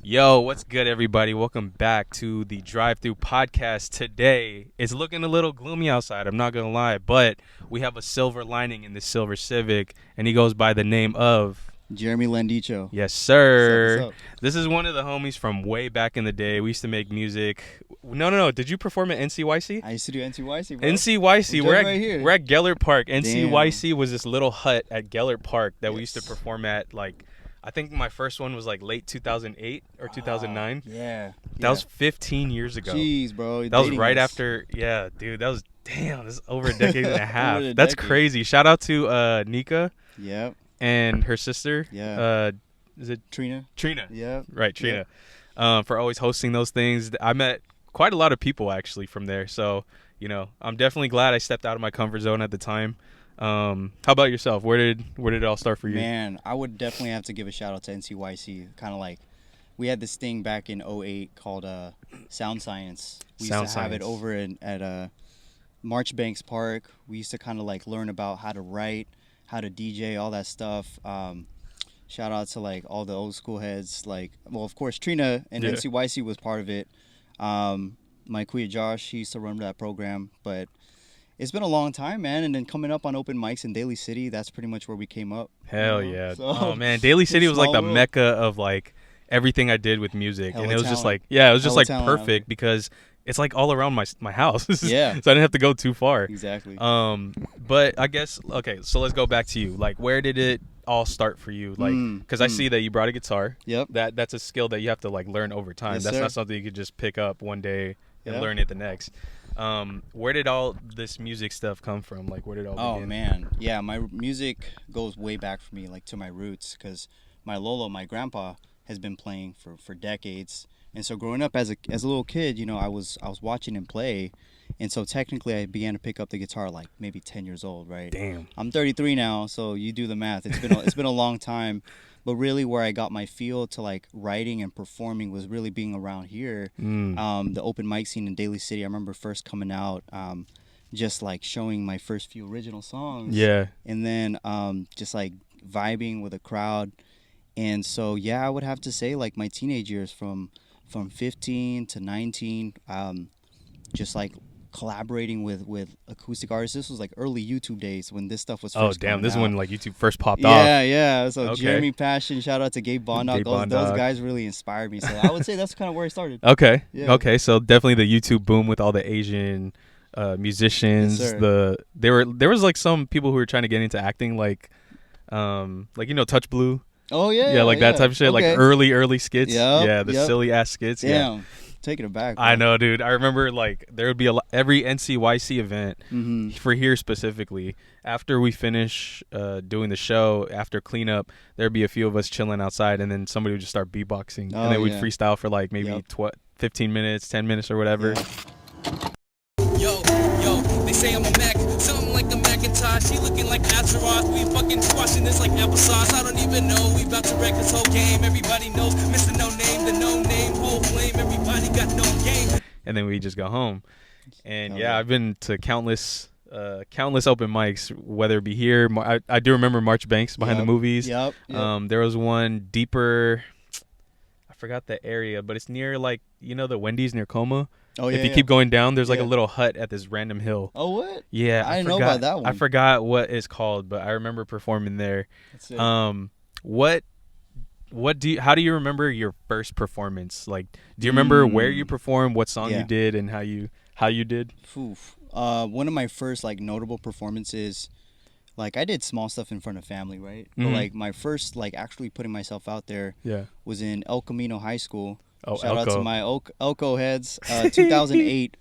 Yo, what's good, everybody? Welcome back to the Drive-Thru Podcast. Today, it's looking a little gloomy outside, I'm not going to lie, but we have a silver lining in this silver Civic, and he goes by the name of... Jeremy Landicho. Yes, sir. What's up? This is one of the homies from way back in the day. We used to make music. No. Did you perform at NCYC? I used to do NCYC, bro. NCYC. We're at Gellert Park. Damn. NCYC was this little hut at Gellert Park that we used to perform at, like... I think my first one was like late 2008 or 2009. Yeah. That was 15 years ago. Jeez, bro. That was right after, dude, that was, this is over a decade and a half. That's crazy. Shout out to Nika. Yep. And her sister. Yeah. Is it? Trina. Yep. Right, Trina. Yep. For always hosting those things. I met quite a lot of people, actually, from there. So, I'm definitely glad I stepped out of my comfort zone at the time. How about yourself? Where did it all start for you? Man, I would definitely have to give a shout out to NCYC. Kind of like we had this thing back in 2008 called Sound Science. We used to have it over at Marchbanks Park. We used to kind of like learn about how to write, how to DJ, all that stuff. Shout out to like all the old school heads. Like, well, of course, Trina and NCYC was part of it. My kuya Josh, he used to run that program, but it's been a long time, man, and then coming up on open mics in Daly City, that's pretty much where we came up. Hell yeah. So, oh, man, Daly City was like the mecca of, like, everything I did with music. And it was just like, it was just like perfect because it's like all around my house. Yeah. So I didn't have to go too far. Exactly. But I guess, okay, so let's go back to you. Like, where did it all start for you? Like, because I see that you brought a guitar. Yep. That's a skill that you have to, like, learn over time. Yes, that's sir. not something you could just pick up one day and learn it the next. Where did all this music stuff come from? Like, where did it all begin? Oh, man. Yeah, my music goes way back for me, like, to my roots, because my Lolo, my grandpa, has been playing for decades. And so growing up as a little kid, I was watching him play. And so technically I began to pick up the guitar like maybe 10 years old, right? Damn. I'm 33 now, so you do the math. It's been a long time. But really where I got my feel to like writing and performing was really being around here. The open mic scene in Daly City. I remember first coming out, just like showing my first few original songs. Yeah. And then just like vibing with a crowd. And so, I would have to say like my teenage years from 15 to 19, just like collaborating with acoustic artists. This was like early YouTube days when this stuff was first coming this is out. when like YouTube first popped off. Yeah. So okay. Jeremy Passion, shout out to Gabe Bondoc. Those guys really inspired me. So I would say that's kind of where I started. Okay. Yeah. Okay. So definitely the YouTube boom with all the Asian musicians. Yes, there was like some people who were trying to get into acting, like Touch Blue. Oh yeah. Yeah, like that type of shit. Okay. Like early skits. Yep. Silly ass skits. Damn. Yeah. Taking it back, bro. I know, dude. I remember like there would be every NCYC event for here specifically. After we finish doing the show, after cleanup, there'd be a few of us chilling outside, and then somebody would just start beatboxing, and then we'd freestyle for like maybe 15 minutes, 10 minutes, or whatever. Yeah. Yo, they say I'm a Mac, something like a Macintosh. He looking like Azeroth. We fucking squashing this like applesauce. I don't even know. We about to wreck this whole game. Everybody knows Mr. No Name, the no name, whole flame. Everybody got no game. And then we just go home. And I've been to countless open mics, whether it be here. I do remember Marchbanks behind the movies. Yep. There was one deeper. I forgot the area, but it's near like the Wendy's near Coma. Oh yeah. If you keep going down, there's like a little hut at this random hill. Oh what? Yeah, I didn't know about that one. I forgot what it's called, but I remember performing there. That's it. How do you remember your first performance? Like, do you remember where you performed, what song you did, and how you did? Oof. One of my first like notable performances, like I did small stuff in front of family, right? But like my first like actually putting myself out there was in El Camino High School. Shout out to my Elko heads. 2008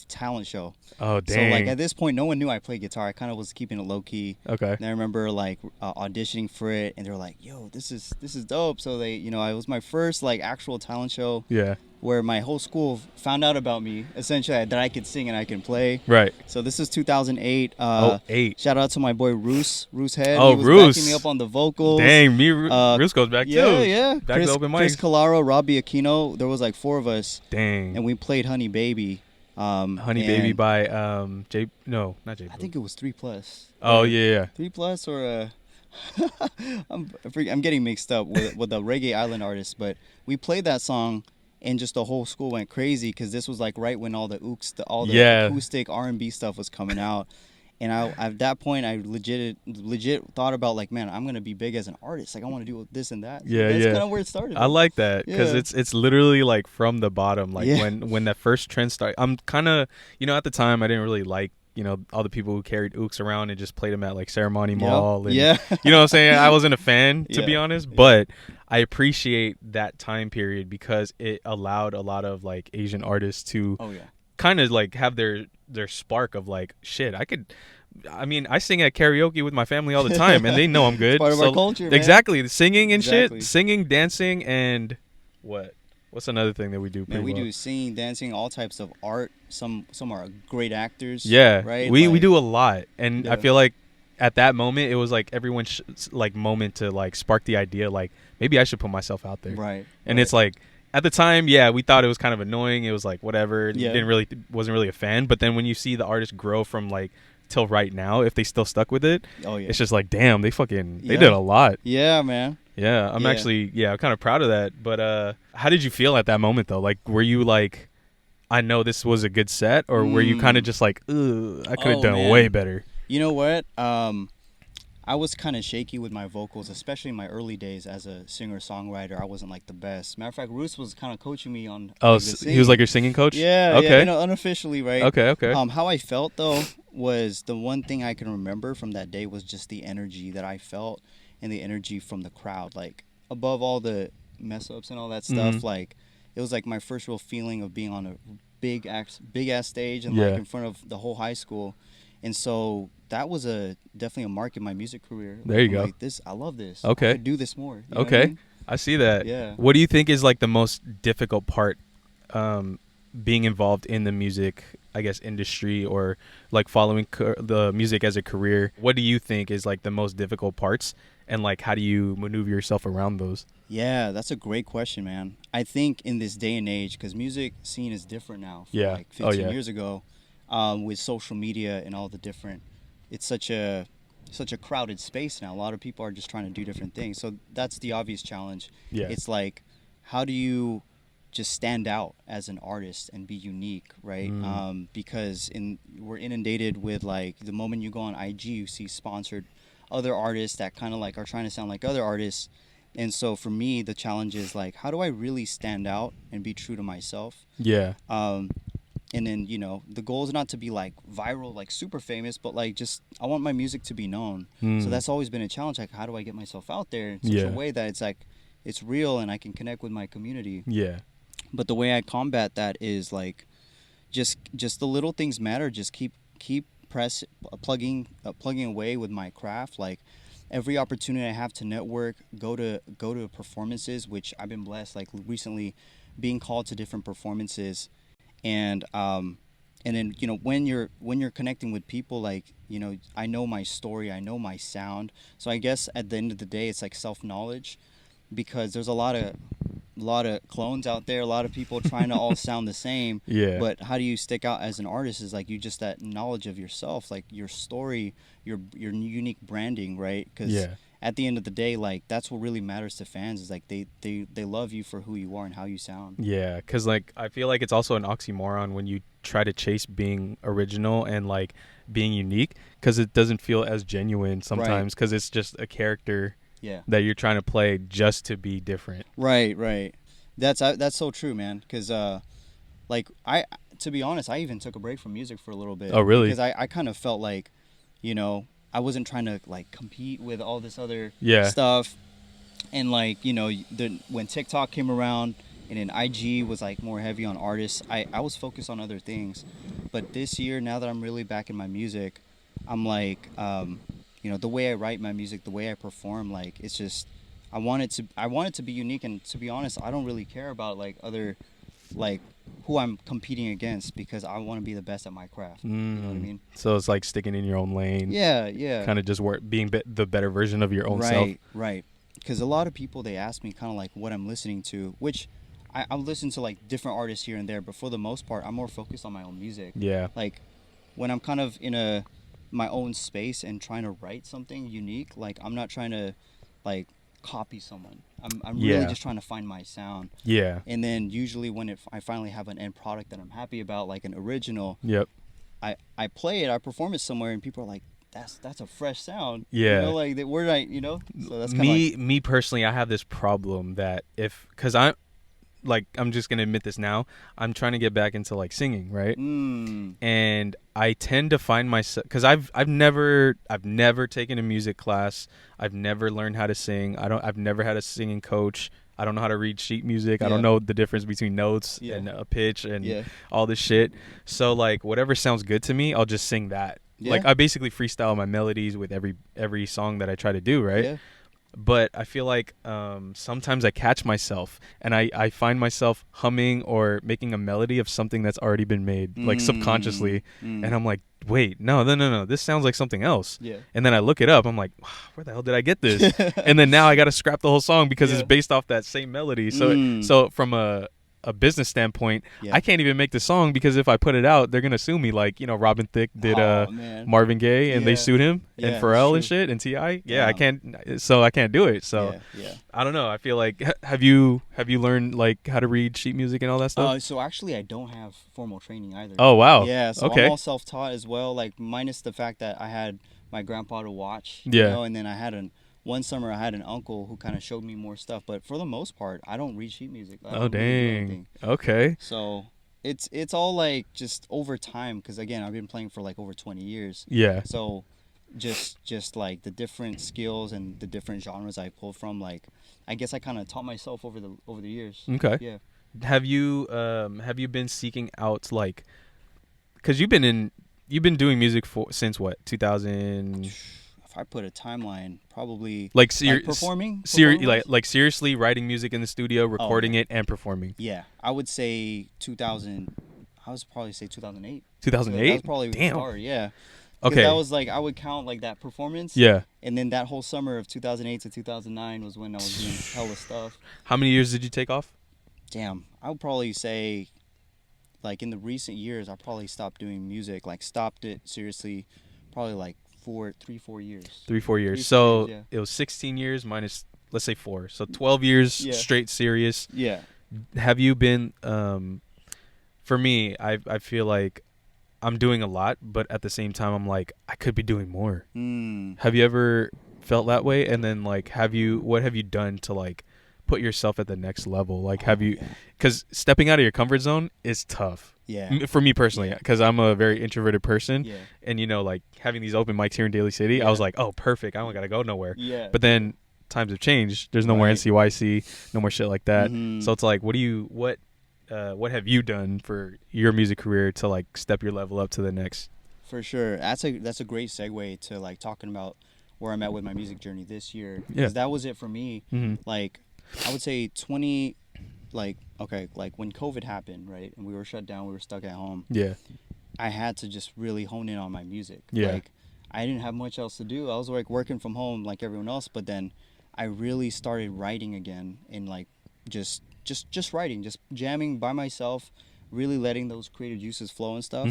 talent show. Oh, dang. So like at this point, no one knew I played guitar. I kind of was keeping it low key. Okay. And I remember like auditioning for it, and they were like, "Yo, this is dope." So they, it was my first like actual talent show. Yeah. Where my whole school found out about me, essentially, that I could sing and I can play. Right. So this is 2008. 8. Shout out to my boy Roos Head. Oh, he was Roos. backing me up on the vocals. Dang, Roos goes back too. Yeah. Back to open mics. Chris Calaro, Robbie Aquino. There was like 4 of us. Dang. And we played Honey Baby. Honey Baby by not J. I think it was 3 Plus. Oh yeah. 3 Plus or I'm getting mixed up with the Reggae Island artist, but we played that song, and just the whole school went crazy because this was like right when all the acoustic R&B stuff was coming out. And at that point, I legit thought about like, man, I'm gonna be big as an artist. Like, I want to do this and that. Yeah, That's kind of where it started. I like that because it's literally like from the bottom. Like when that first trend started, I'm kind of, at the time I didn't really like, all the people who carried ooks around and just played them at like Serramonte Mall. And, you know what I'm saying? I wasn't a fan, to be honest, but I appreciate that time period because it allowed a lot of like Asian artists to kind of like have their spark of like, shit, I sing at karaoke with my family all the time and they know I'm good. It's part of our culture, man. Exactly. Singing and shit. Singing, dancing, and what's another thing that we do? Man, we do singing, dancing, all types of art. Some are great actors. Yeah. Right? We do a lot. And I feel like at that moment it was like everyone's like moment to like spark the idea like maybe I should put myself out there. Right. And it's like at the time, we thought it was kind of annoying. It was like whatever. Wasn't really a fan. But then when you see the artist grow from like till right now, if they still stuck with it, it's just like, damn, they did a lot. Yeah, man. Yeah, I'm actually I'm kind of proud of that. But how did you feel at that moment though? Like, were you like, I know this was a good set, or were you kind of just like, ugh, I could have done way better? You know what? I was kind of shaky with my vocals, especially in my early days as a singer-songwriter. I wasn't like the best. Matter of fact, Roos was kind of coaching me on. Oh, he was like your singing coach? Yeah. Okay. Yeah, unofficially, right? Okay. How I felt though was the one thing I can remember from that day was just the energy that I felt and the energy from the crowd. Like above all the mess ups and all that stuff, like it was like my first real feeling of being on a big ass stage and like in front of the whole high school. And so that was definitely a mark in my music career. There you go. Like I love this. Okay. I could do this more. You know okay. what I mean? I see that. Yeah. What do you think is like the most difficult part being involved in the music, I guess, industry, or like following the music as a career? What do you think is like the most difficult parts, and like how do you maneuver yourself around those? Yeah, that's a great question, man. I think in this day and age, because music scene is different now from like 15 years ago, with social media and all the different, it's such a crowded space now. A lot of people are just trying to do different things. So that's the obvious challenge. Yeah. It's like, how do you just stand out as an artist and be unique, right? Because we're inundated with like the moment you go on IG, you see sponsored other artists that kind of like are trying to sound like other artists. And so for me, the challenge is like, how do I really stand out and be true to myself? Yeah. And then, the goal is not to be like viral, like super famous, but like just I want my music to be known. So that's always been a challenge. Like, how do I get myself out there in such a way that it's like it's real and I can connect with my community? Yeah. But the way I combat that is like just the little things matter. Just keep plugging away with my craft. Like every opportunity I have to network, go to performances, which I've been blessed. Like recently, being called to different performances. And then when you're connecting with people, like I know my story, I know my sound. So I guess at the end of the day, it's like self-knowledge, because there's a lot of clones out there, a lot of people trying to all sound the same. Yeah. But how do you stick out as an artist? Is like that knowledge of yourself, like your story, your unique branding, right? Because at the end of the day, like that's what really matters to fans, is like they love you for who you are and how you sound. Yeah, because like I feel like it's also an oxymoron when you try to chase being original and like being unique, because it doesn't feel as genuine sometimes, because it's just a character that you're trying to play just to be different. Right. That's so true, man. Because like to be honest, I even took a break from music for a little bit. Oh, really? Because I kind of felt like, I wasn't trying to like compete with all this other stuff. And like, when TikTok came around and then IG was like more heavy on artists, I was focused on other things. But this year, now that I'm really back in my music, I'm like, the way I write my music, the way I perform, like it's just, I want it to be unique. And to be honest, I don't really care about like other, like who I'm competing against, because I want to be the best at my craft. You know what I mean? So it's like sticking in your own lane. Yeah. Kind of just being the better version of your own self. Right. Because a lot of people, they ask me kind of like what I'm listening to, which I listen to like different artists here and there, but for the most part, I'm more focused on my own music. Yeah. Like when I'm kind of in a my own space and trying to write something unique. Like I'm not trying to like copy someone. I'm really just trying to find my sound. Yeah. And then usually when I finally have an end product that I'm happy about, like an original, Yep. I play it, I perform it somewhere, and people are like, that's a fresh sound. Yeah. You know, like we're like, you know. So that's kind of me personally, I have this problem that because I'm just gonna admit this now. I'm trying to get back into like singing, right? And I tend to find myself because I've never taken a music class. I've never learned how to sing. I've never had a singing coach. I don't know how to read sheet music. I don't know the difference between notes and a pitch and all this shit. So like whatever sounds good to me, I'll just sing that. Like I basically freestyle my melodies with every song that I try to do, right? Yeah. But I feel like sometimes I catch myself and I find myself humming or making a melody of something that's already been made, like subconsciously. And I'm like, wait, no. This sounds like something else. Yeah. And then I look it up. I'm like, where the hell did I get this? And then now I got to scrap the whole song because it's based off that same melody. So from a business standpoint, I can't even make the song because if I put it out, they're gonna sue me. Like Robin Thicke did Marvin Gaye, and they sued him, and Pharrell and shit, and T.I. Yeah, I can't. So I can't do it. So I don't know. I feel like have you learned like how to read sheet music and all that stuff? So actually, I don't have formal training either. Oh wow. Yeah. So okay. I'm all self-taught as well. Like minus the fact that I had my grandpa to watch. Yeah. And then I had one summer I had an uncle who kind of showed me more stuff, but for the most part, I don't read sheet music. Oh dang. Okay. So it's all like just over time, because again, I've been playing for like over 20 years. Yeah. So just like the different skills and the different genres I pull from, like I guess I kind of taught myself over the years. Okay. Yeah. Have you been seeking out like, because you've been doing music since what, 2000? If I put a timeline, probably like performing like seriously writing music in the studio, recording it and performing. Yeah, I would say 2000. I would probably say 2008. 2008. That was probably damn. hard. Yeah. Okay. That was like I would count like that performance. Yeah. And then that whole summer of 2008 to 2009 was when I was doing hella stuff. How many years did you take off? Damn, I would probably say, like in the recent years, I probably stopped doing music. Like stopped it seriously, probably like 4 years. 3-4 years. So it was 16 years minus, let's say 4. So 12 years straight serious. Yeah. Have you been? For me, I feel like I'm doing a lot, but at the same time, I'm like I could be doing more. Have you ever felt that way? And then like, what have you done to like put yourself at the next level? Like, have you? Because stepping out of your comfort zone is tough. Yeah. For me personally, because I'm a very introverted person, and like having these open mics here in Daly City, I was like, oh, perfect. I don't gotta go nowhere. Yeah. But then times have changed. There's no more NCYC, no more shit like that. So it's like, what have you done for your music career to like step your level up to the next? For sure, that's a great segue to like talking about where I'm at with my music journey this year. Yeah. Because that was it for me. Like, I would say like when COVID happened, right, and we were shut down, we were stuck at home. Yeah. I had to just really hone in on my music. Yeah. Like, I didn't have much else to do. I was like working from home like everyone else, but then I really started writing again, and like just writing, just jamming by myself, really letting those creative juices flow and stuff.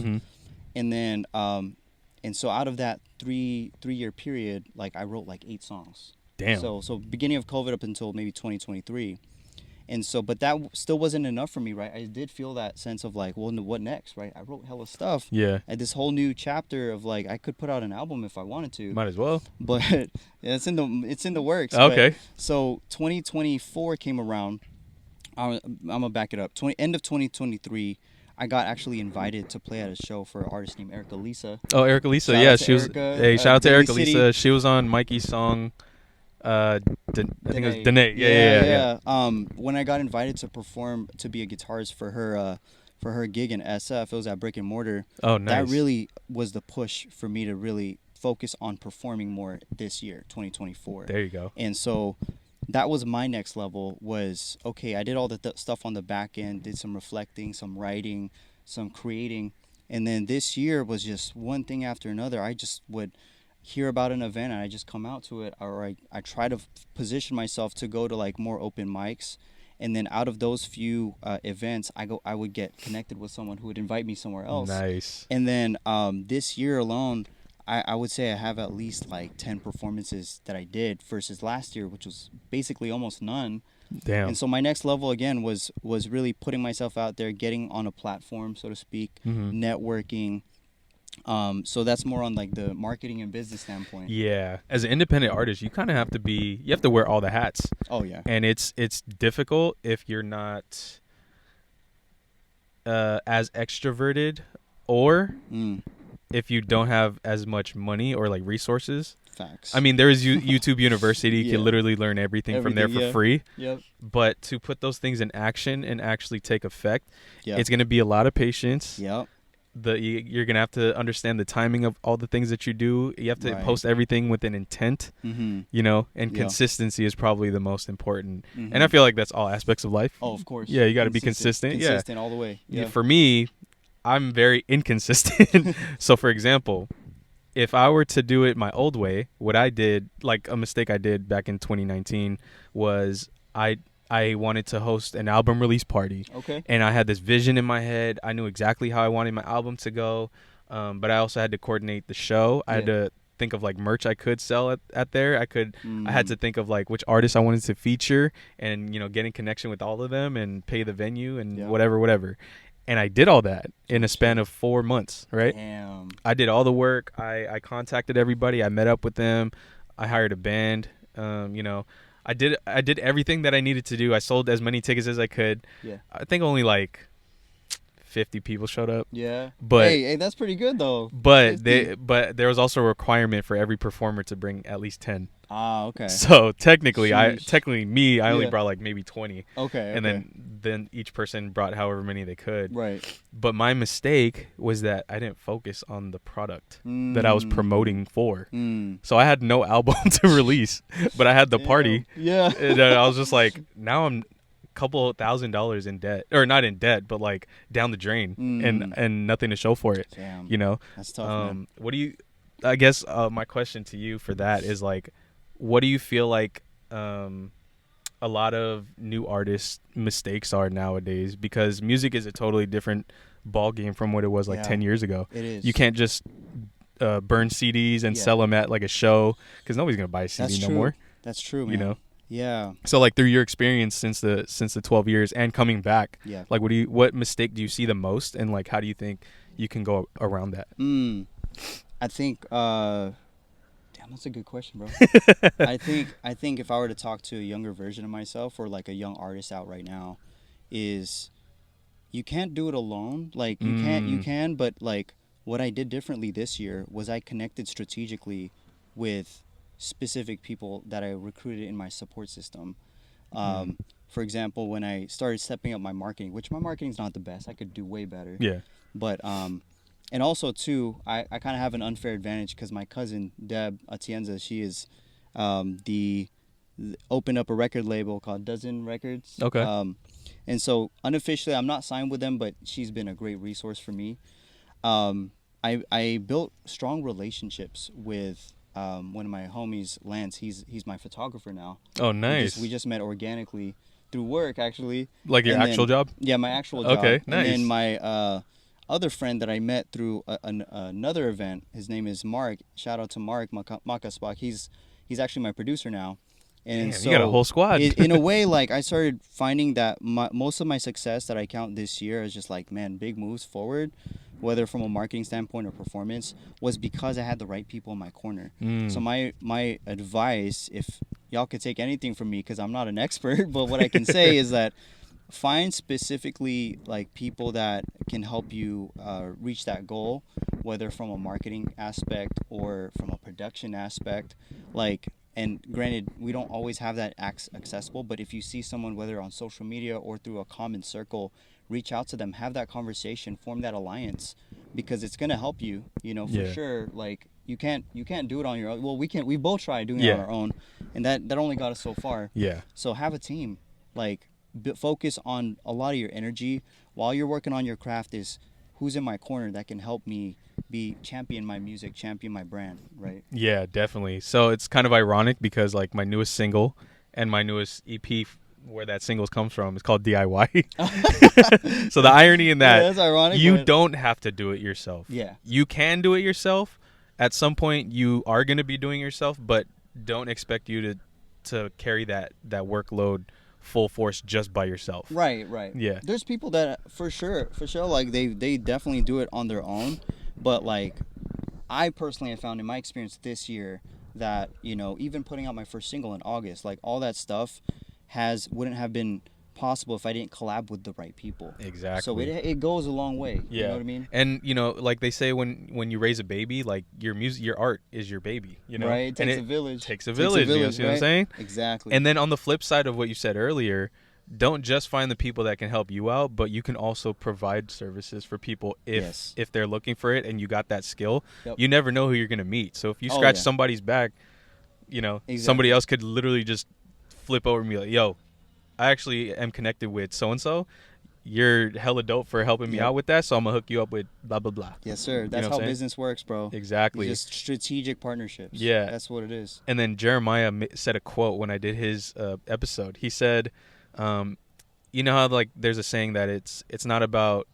And then and so out of that three-year period, like I wrote like 8 songs. Damn. So beginning of COVID up until maybe 2023. And so, but that still wasn't enough for me, right? I did feel that sense of like, well, what next, right? I wrote hella stuff. Yeah. And this whole new chapter of like, I could put out an album if I wanted to. Might as well. But it's in the works. Okay. But, so 2024 came around. I'm gonna back it up. End of 2023, I got actually invited to play at a show for an artist named Erica Lisa. Oh, Erica Lisa. Shout Yeah, out to she was. Erica, Hey, shout out to Daly Erica City. Lisa. She was on Mikey's song. I think it was Danae. Yeah. When I got invited to perform to be a guitarist for her gig in SF, it was at Brick and Mortar. Oh, nice. That really was the push for me to really focus on performing more this year, 2024. There you go. And so that was my next level. Was okay. I did all the stuff on the back end, did some reflecting, some writing, some creating, and then this year was just one thing after another. I just would hear about an event and I just come out to it, or I try to position myself to go to like more open mics, and then out of those few events I would get connected with someone who would invite me somewhere else. Nice. And then this year alone I would say I have at least like 10 performances that I did versus last year, which was basically almost none. Damn. And so my next level again was really putting myself out there, getting on a platform, so to speak, networking. So that's more on like the marketing and business standpoint. Yeah, as an independent artist, you kind of have to wear all the hats. Oh yeah. And it's difficult if you're not as extroverted, or if you don't have as much money or like resources. Facts. I mean, there is YouTube University. You can literally learn everything from there for free. Yep. But to put those things in action and actually take effect, Yep. it's going to be a lot of patience. Yep. You're going to have to understand the timing of all the things that you do. You have to post everything with an intent, you know, and consistency is probably the most important. And I feel like that's all aspects of life. Oh, of course. Yeah, you got to be consistent. Consistent all the way. Yeah. For me, I'm very inconsistent. So, for example, if I were to do it my old way, what I did, like a mistake I did back in 2019 was I wanted to host an album release party. Okay. And I had this vision in my head. I knew exactly how I wanted my album to go. But I also had to coordinate the show. I had to think of like merch I could sell at there. I had to think of like which artists I wanted to feature and, you know, get in connection with all of them and pay the venue and whatever. And I did all that in a span of 4 months, right? Damn. I did all the work. I contacted everybody. I met up with them. I hired a band. You know, I did everything that I needed to do. I sold as many tickets as I could. Yeah. I think only like 50 people showed up. Yeah. But hey, that's pretty good though. But there was also a requirement for every performer to bring at least 10. Ah, okay. So technically, I Sheesh. only brought like maybe 20. Okay. And then each person brought however many they could. Right. But my mistake was that I didn't focus on the product that I was promoting for. So I had no album to release, but I had the party. Yeah. And I was just like, now I'm a couple $1,000s in debt, or not in debt, but like down the drain, and nothing to show for it. Damn. You know. That's tough, man. What do you? I guess my question to you for that is like, what do you feel like a lot of new artists' mistakes are nowadays? Because music is a totally different ball game from what it was like 10 years ago. It is. You can't just burn CDs and sell them at like a show, because nobody's gonna buy a CD no more. That's true, man. You know. Yeah. So like through your experience since the 12 years and coming back, like what mistake do you see the most, and like how do you think you can go around that? I think that's a good question, bro. I think if I were to talk to a younger version of myself, or like a young artist out right now, is you can't do it alone. Like you can, but like what I did differently this year was I connected strategically with specific people that I recruited in my support system. For example, when I started stepping up my marketing, which my marketing's not the best, I could do way better. Yeah. But and also too, I kind of have an unfair advantage because my cousin Deb Atienza, she is opened up a record label called Dozen Records. Okay. And so unofficially, I'm not signed with them, but she's been a great resource for me. I built strong relationships with one of my homies, Lance. He's my photographer now. Oh, nice. We just met organically through work, actually. Like your actual job? Yeah, my actual job. Okay, nice. And then my other friend that I met through another event, his name is Mark. Shout out to Mark Makaspak. He's actually my producer now. And damn, so you got a whole squad. In a way, like I started finding that most of my success that I count this year is just like, man, big moves forward, whether from a marketing standpoint or performance, was because I had the right people in my corner. So my advice, if y'all could take anything from me, because I'm not an expert, but what I can say is that find specifically like people that can help you reach that goal, whether from a marketing aspect or from a production aspect. Like, and granted, we don't always have that accessible, but if you see someone, whether on social media or through a common circle, reach out to them, have that conversation, form that alliance, because it's gonna help you, you know, for sure. Like you can't do it on your own. Well, we both tried doing it on our own, and that only got us so far. Yeah. So have a team, like focus on a lot of your energy while you're working on your craft is who's in my corner that can help me champion my music, champion my brand, right? Yeah, definitely. So it's kind of ironic because like my newest single and my newest EP, where that singles comes from, is called DIY. So the irony in that, that's ironic, you don't have to do it yourself. Yeah. You can do it yourself at some point you are going to be doing yourself, but don't expect you to carry that workload full force just by yourself. Right. Yeah. There's people that for sure, like they definitely do it on their own, but like I personally have found in my experience this year that, you know, even putting out my first single in August, like all that stuff wouldn't have been possible if I didn't collab with the right people. Exactly. So it goes a long way. Yeah. You know what I mean? And you know, like they say, when you raise a baby, like your art is your baby. You know, right? It takes a village. Takes a village. You know what I'm saying? Exactly. And then on the flip side of what you said earlier, don't just find the people that can help you out, but you can also provide services for people if they're looking for it and you got that skill. Yep. You never know who you're gonna meet. So if you scratch somebody's back, you know, somebody else could literally just flip over and be like, "Yo, I actually am connected with so and so. You're hella dope for helping me out with that, so I'm gonna hook you up with blah blah blah." Yes, sir. That's how business works, bro. Exactly. It's just strategic partnerships. Yeah, that's what it is. And then Jeremiah said a quote when I did his episode. He said, "You know how like there's a saying that it's not about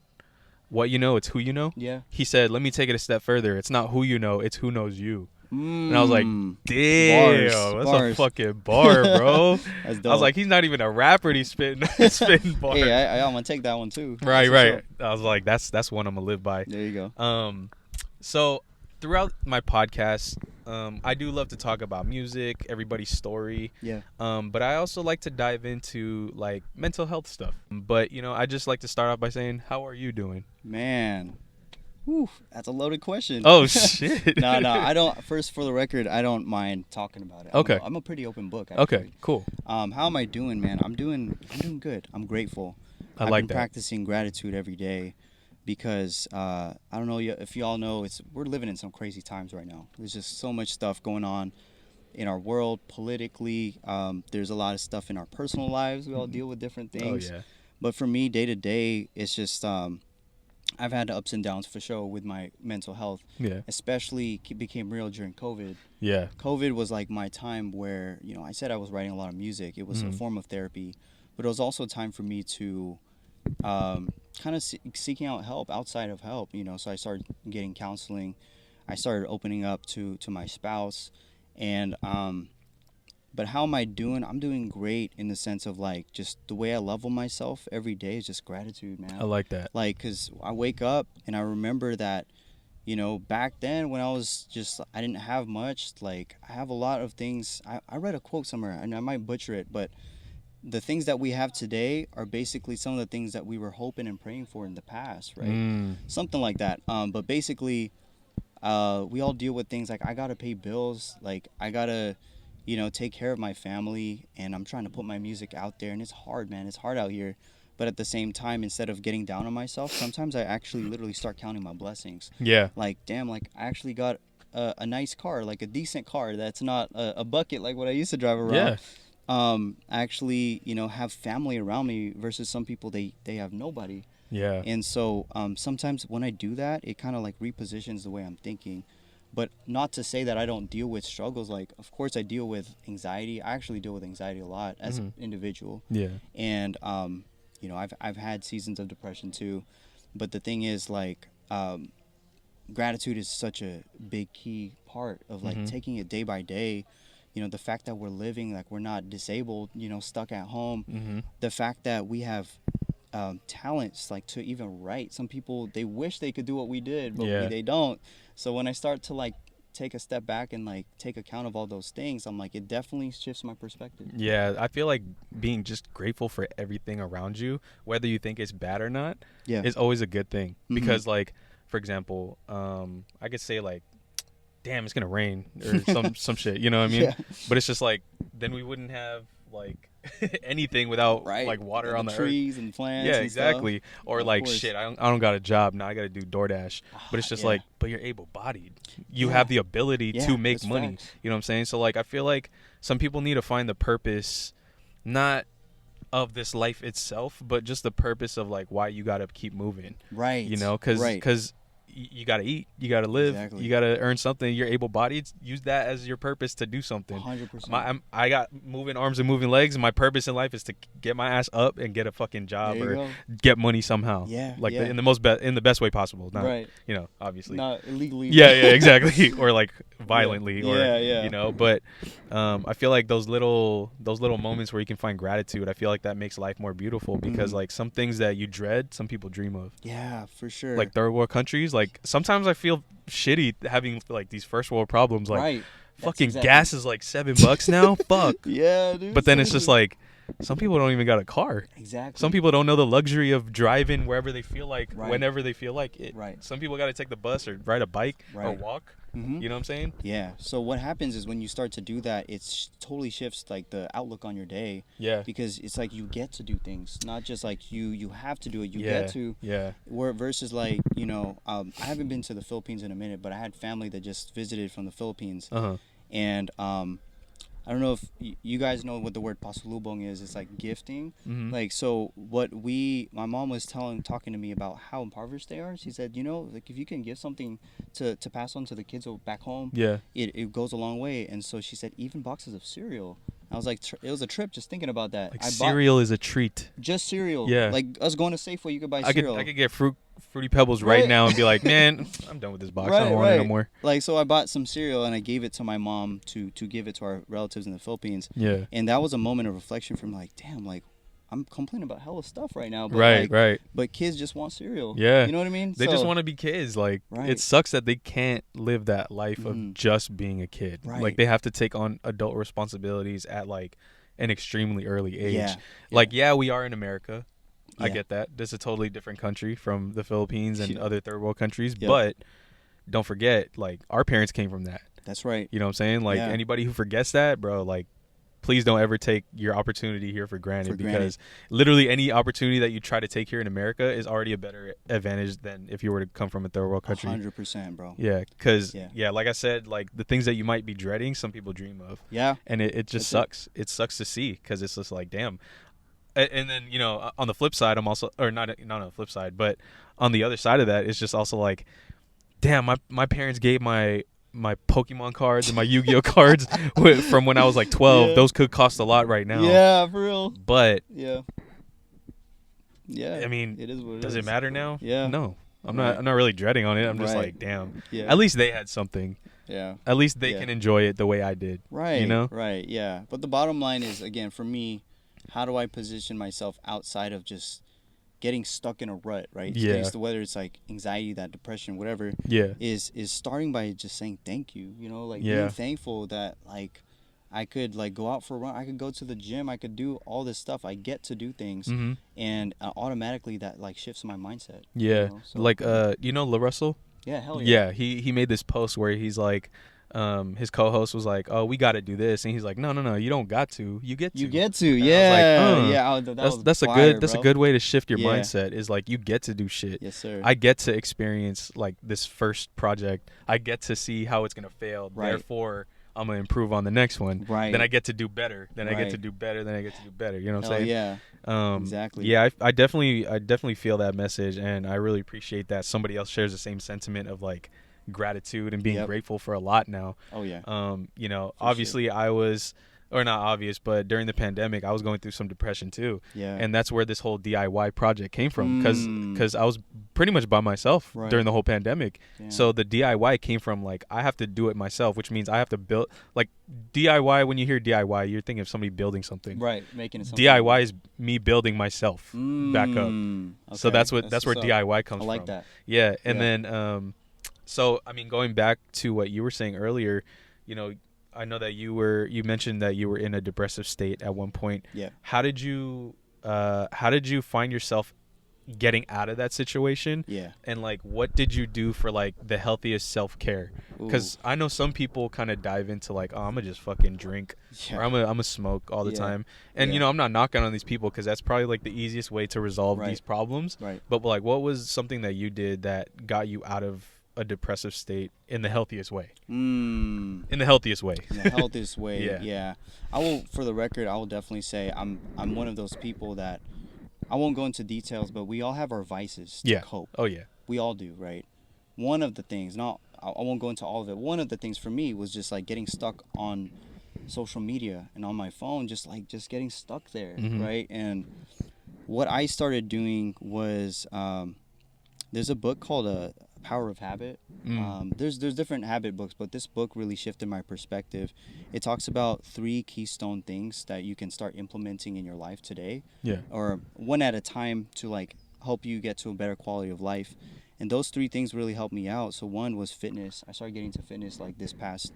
what you know, it's who you know." Yeah. He said, "Let me take it a step further. It's not who you know, it's who knows you." And I was like, damn, that's a fucking bar, bro. That's dope. I was like, he's not even a rapper, he's spitting bars. Hey, I'm gonna take that one too. Right. I was like, that's one I'm gonna live by. There you go. So throughout my podcast, I do love to talk about music, everybody's story. Yeah. But I also like to dive into like mental health stuff. But you know, I just like to start off by saying, how are you doing? Man. Whew, that's a loaded question. Oh shit. No, I don't. First, for the record, I don't mind talking about it. Okay. I'm a pretty open book. Actually. Okay, cool. How am I doing, man? I'm doing good. I'm grateful. I've been practicing gratitude every day because I don't know if y'all know, we're living in some crazy times right now. There's just so much stuff going on in our world politically. There's a lot of stuff in our personal lives. We all deal with different things. Oh yeah. But for me, day to day, it's just I've had ups and downs for sure with my mental health. Yeah. Especially became real during COVID. Yeah. COVID was like my time where, you know, I said I was writing a lot of music. It was a form of therapy, but it was also a time for me to kind of seeking out help outside of help, you know. So I started getting counseling. I started opening up to my spouse, and but how am I doing? I'm doing great in the sense of like just the way I level myself every day is just gratitude, man. I like that. Like, cause I wake up and I remember that, you know, back then when I didn't have much. Like, I have a lot of things. I read a quote somewhere, and I might butcher it, but the things that we have today are basically some of the things that we were hoping and praying for in the past, right? Something like that. But basically, we all deal with things like I gotta pay bills, like I gotta, you know, take care of my family, and I'm trying to put my music out there, and it's hard, man. It's hard out here. But at the same time, instead of getting down on myself, sometimes I actually literally start counting my blessings. Yeah. Like, damn, like I actually got a nice car, like a decent car that's not a bucket like what I used to drive around. Yeah. I actually, you know, have family around me versus some people, they have nobody. Yeah. And so sometimes when I do that, it kind of like repositions the way I'm thinking. But not to say that I don't deal with struggles. Like, of course, I deal with anxiety. I actually deal with anxiety a lot as an individual. Yeah. And, you know, I've had seasons of depression too. But the thing is, like, gratitude is such a big key part of, like, taking it day by day. You know, the fact that we're living, like, we're not disabled, you know, stuck at home. The fact that we have talents, like, to even write. Some people, they wish they could do what we did, but they don't. So when I start to like take a step back and like take account of all those things, I'm like, it definitely shifts my perspective. Yeah, I feel like being just grateful for everything around you, whether you think it's bad or not, is always a good thing. Because like, for example, I could say like, damn, it's gonna rain or some shit, you know what I mean? Yeah. But it's just like, then we wouldn't have like anything without like water on the trees earth. And plants. Yeah, and exactly. Stuff. Or like, shit, I don't got a job now. I got to do DoorDash. But it's just like, but you're able-bodied. You have the ability to make money. Facts. You know what I'm saying? So like, I feel like some people need to find the purpose, not of this life itself, but just the purpose of like why you got to keep moving. Right. You know, because you got to eat, you got to live, Exactly. you got to earn something. You're able-bodied. Use that as your purpose to do something. 100%. I got moving arms and moving legs, and my purpose in life is to get my ass up and get a fucking job or get money somehow. Yeah, like yeah. in the best way possible. Not, right. You know, obviously. Not illegally. Yeah, exactly. Or like violently. Yeah. Or Yeah. you know. But I feel like those little moments where you can find gratitude, I feel like that makes life more beautiful because like some things that you dread, some people dream of. Yeah, for sure. Like third world countries, like sometimes I feel shitty having like these first world problems. Like right. fucking gas is like $7 now. Fuck. Yeah, dude. But then it's just like some people don't even got a car. Exactly. Some people don't know the luxury of driving wherever they feel like, whenever they feel like it. Right. Some people got to take the bus or ride a bike or walk. Mm-hmm. You know what I'm saying? Yeah. So what happens is when you start to do that, it totally shifts like the outlook on your day. Yeah. Because it's like you get to do things, not just like you have to do it. You get to. Yeah. Where versus like I haven't been to the Philippines in a minute, but I had family that just visited from the Philippines. And I don't know if you guys know what the word pasalubong is. It's like gifting. Mm-hmm. Like, so my mom was talking to me about how impoverished they are. She said, like if you can give something to pass on to the kids back home, it goes a long way. And so she said, even boxes of cereal. I was like, it was a trip just thinking about that. Like cereal is a treat. Just cereal. Yeah. Like us going to Safeway, you could buy cereal. I could get Fruity Pebbles right now and be like, man, I'm done with this box. I don't want it no more. Like, so I bought some cereal and I gave it to my mom to give it to our relatives in the Philippines. Yeah. And that was a moment of reflection from like, damn, like I'm complaining about hella stuff right now. But right. But kids just want cereal. Yeah. You know what I mean? They just want to be kids. Like, it sucks that they can't live that life of just being a kid. Right. Like, they have to take on adult responsibilities at like an extremely early age. Yeah. Like, we are in America. I get that. This is a totally different country from the Philippines and other third world countries. Yep. But don't forget, like, our parents came from that. That's right. You know what I'm saying? Like, anybody who forgets that, bro, like, please don't ever take your opportunity here for granted because literally any opportunity that you try to take here in America is already a better advantage than if you were to come from a third world country. 100%, bro. Yeah, because, like I said, like, the things that you might be dreading, some people dream of. Yeah. And it just sucks. It sucks to see because it's just like, damn. And then, on the flip side, I'm also, or not on the flip side, but on the other side of that, it's just also like, damn, my parents gave my Pokemon cards and my Yu-Gi-Oh cards from when I was like 12. Those could cost a lot right now. Yeah, for real. But yeah, I mean, it is what it does is. it matter now? Yeah. No, I'm not really dreading on it. I'm just like, damn. Yeah. At least they had something. Yeah. At least they can enjoy it the way I did. Right. You know? Right. Yeah. But the bottom line is, again, for me, how do I position myself outside of just getting stuck in a rut, right? Yeah. Whether it's like anxiety, that depression, whatever. Yeah. Is starting by just saying thank you. Like being thankful that like I could like go out for a run, I could go to the gym, I could do all this stuff. I get to do things, and automatically that like shifts my mindset. Yeah. So, like La Russell? Yeah. Hell yeah. Yeah. He made this post where he's like. His co-host was like, "Oh, we got to do this," and he's like, "No, you don't got to. You get to. You get to. Yeah. That's a good way to shift your mindset. Is like you get to do shit. Yes, sir. I get to experience like this first project. I get to see how it's gonna fail. Right. Therefore, I'm gonna improve on the next one. Right. Then I get to do better. Then I get to do better. Then I get to do better. You know what I'm saying? Yeah. Exactly. Yeah, I definitely feel that message, and I really appreciate that somebody else shares the same sentiment of like gratitude and being grateful for a lot now. Oh yeah. Obviously I was, or not obvious, but during the pandemic I was going through some depression too. Yeah. And that's where this whole DIY project came from because I was pretty much by myself during the whole pandemic. Yeah. So the DIY came from like I have to do it myself, which means I have to build like DIY. When you hear DIY, you're thinking of somebody building something. Right. Making it something. DIY is me building myself back up. Okay. So that's where DIY comes from. I like that. Yeah. And then so, I mean, going back to what you were saying earlier, I know that you mentioned that you were in a depressive state at one point. Yeah. How did you find yourself getting out of that situation? Yeah. And like, what did you do for like the healthiest self-care? Because I know some people kind of dive into like, oh, I'm gonna just fucking drink or I'm gonna smoke all the time. And I'm not knocking on these people because that's probably like the easiest way to resolve these problems. Right. But like, what was something that you did that got you out of a depressive state in the healthiest way? In the healthiest way. In the healthiest way. Yeah. I will, for the record, I will definitely say I'm one of those people that I won't go into details, but we all have our vices to cope. Oh yeah. We all do, right? one of the things, not I won't go into all of it. One of the things for me was just like getting stuck on social media and on my phone, just getting stuck there, right? And what I started doing was there's a book called Power of Habit. There's different habit books, but this book really shifted my perspective. It talks about 3 keystone things that you can start implementing in your life today, or one at a time, to like help you get to a better quality of life. And those 3 things really helped me out. So one was fitness. I started getting to fitness like this past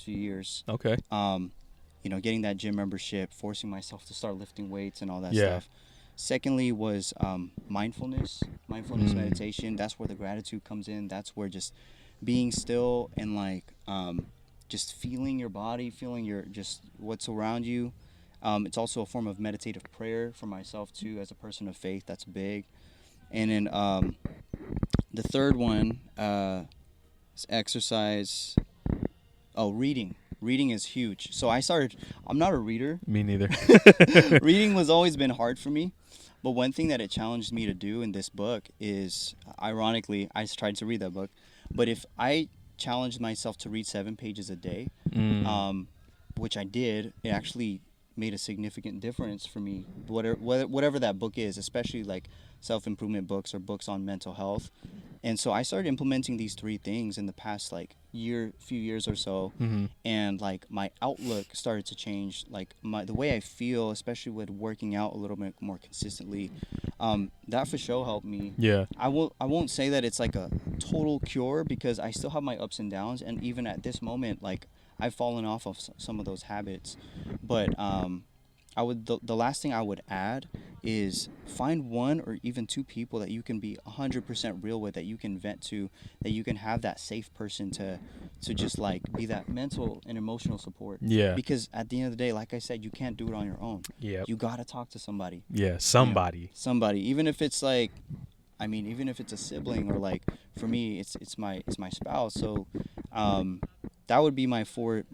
few years. Okay. You know, getting that gym membership, forcing myself to start lifting weights and all that stuff. Secondly was mindfulness meditation. That's where the gratitude comes in. That's where just being still and like just feeling your body, feeling your just what's around you. It's also a form of meditative prayer for myself too, as a person of faith. That's big. And then the third one is exercise. Reading. Reading is huge. So I'm not a reader. Me neither. Reading was always been hard for me. But one thing that it challenged me to do in this book is, ironically, I tried to read that book, but if I challenged myself to read 7 pages a day, which I did, it actually made a significant difference for me. Whatever that book is, especially like self-improvement books or books on mental health. And so I started implementing these 3 things in the past like few years or so, and like my outlook started to change. Like the way I feel, especially with working out a little bit more consistently, that for sure helped me. Yeah. I won't say that it's like a total cure, because I still have my ups and downs, and even at this moment, like I've fallen off of some of those habits. But the last thing I would add is find 1 or even 2 people that you can be 100% real with, that you can vent to, that you can have that safe person to just like be that mental and emotional support. Yeah. Because at the end of the day, like I said, you can't do it on your own. Yeah. You gotta talk to somebody. Yeah, somebody. You know, somebody, even if it's like, I mean, even if it's a sibling, or like for me, it's my spouse. So that would be my four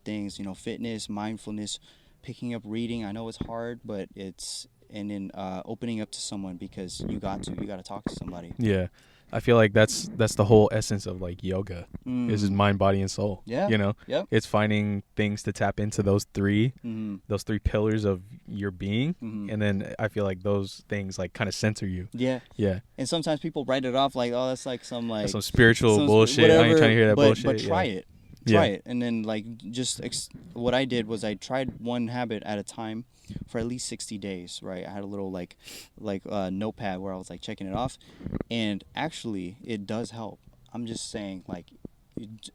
things. You know, fitness, mindfulness, picking up reading. I know it's hard, but and then opening up to someone, because you got to talk to somebody. Yeah. I feel like that's the whole essence of like yoga, is mind, body, and soul. Yeah. You know, it's finding things to tap into those 3 pillars of your being, and then I feel like those things like kind of center you. Yeah. Yeah. And sometimes people write it off like, oh, that's like some spiritual bullshit. I ain't trying to hear that bullshit. But try it. Try it. And then like what I did was I tried one habit at a time for at least 60 days, right? I had a little like notepad where I was like checking it off, and actually it does help. I'm just saying, like,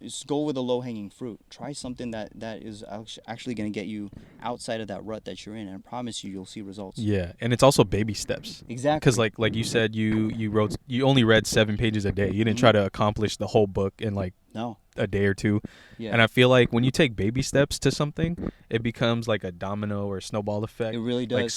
just go with a low-hanging fruit. Try something that is actually going to get you outside of that rut that you're in, and I promise you'll see results. Yeah, and it's also baby steps. Exactly. Because like you said, you only read 7 pages a day. You didn't try to accomplish the whole book in like a day or 2. Yeah. And I feel like when you take baby steps to something, it becomes like a domino or a snowball effect. It really does. Like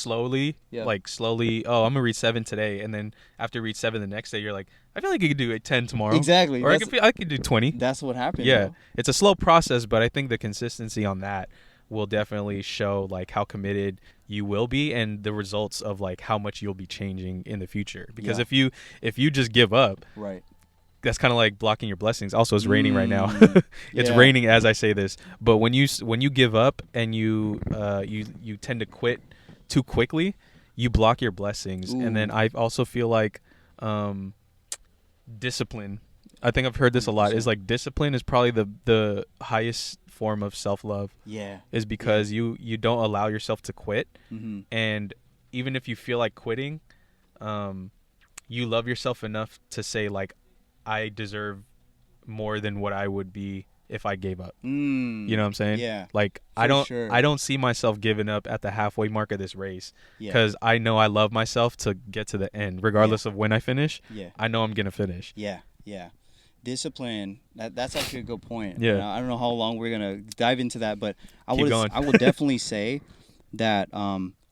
slowly, oh, I'm gonna read 7 today, and then after you read 7 the next day, you're like, I feel like I could do 10 tomorrow. Exactly. Or I could do 20. That's what happened. Yeah. Bro. It's a slow process, but I think the consistency on that will definitely show like how committed you will be, and the results of like how much you'll be changing in the future. Because if you just give up, right, that's kind of like blocking your blessings. Also, it's raining right now. It's raining as I say this. But when you give up and you tend to quit too quickly, you block your blessings. Ooh. And then I also feel like discipline. I think I've heard this a lot. Is like discipline is probably the highest form of self-love. Yeah. Is because you don't allow yourself to quit. Mm-hmm. And even if you feel like quitting, you love yourself enough to say like, I deserve more than what I would be if I gave up. You know what I'm saying? Yeah. Like I don't see myself giving up at the halfway mark of this race, because I know I love myself to get to the end, regardless of when I finish. Yeah. I know I'm gonna finish. Yeah. Yeah. Discipline. That's actually a good point. Yeah. I don't know how long we're gonna dive into that, but I would definitely say that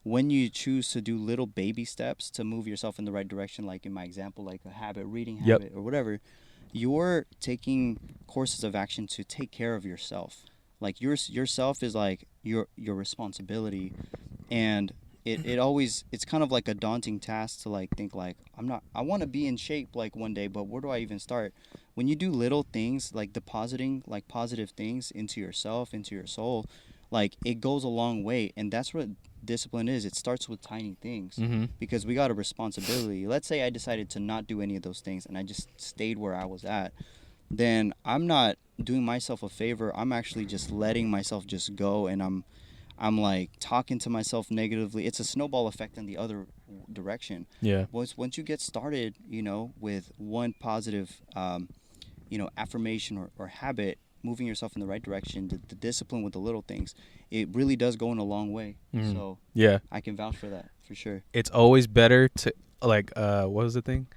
when you choose to do little baby steps to move yourself in the right direction, like in my example, like a reading habit or whatever, you're taking courses of action to take care of yourself. Like yourself is like your responsibility, and it's kind of like a daunting task to like think like I want to be in shape like one day, but where do I even start? When you do little things like depositing like positive things into yourself, into your soul, like it goes a long way. And that's what discipline is. It starts with tiny things, because we got a responsibility. Let's say I decided to not do any of those things and I just stayed where I was at, then I'm not doing myself a favor. I'm actually just letting myself just go, and I'm like talking to myself negatively. It's a snowball effect in the other direction. Yeah. Once you get started, with one positive, affirmation or habit, moving yourself in the right direction, the discipline with the little things, it really does go in a long way. So yeah, I can vouch for that for sure. It's always better to like what was the thing?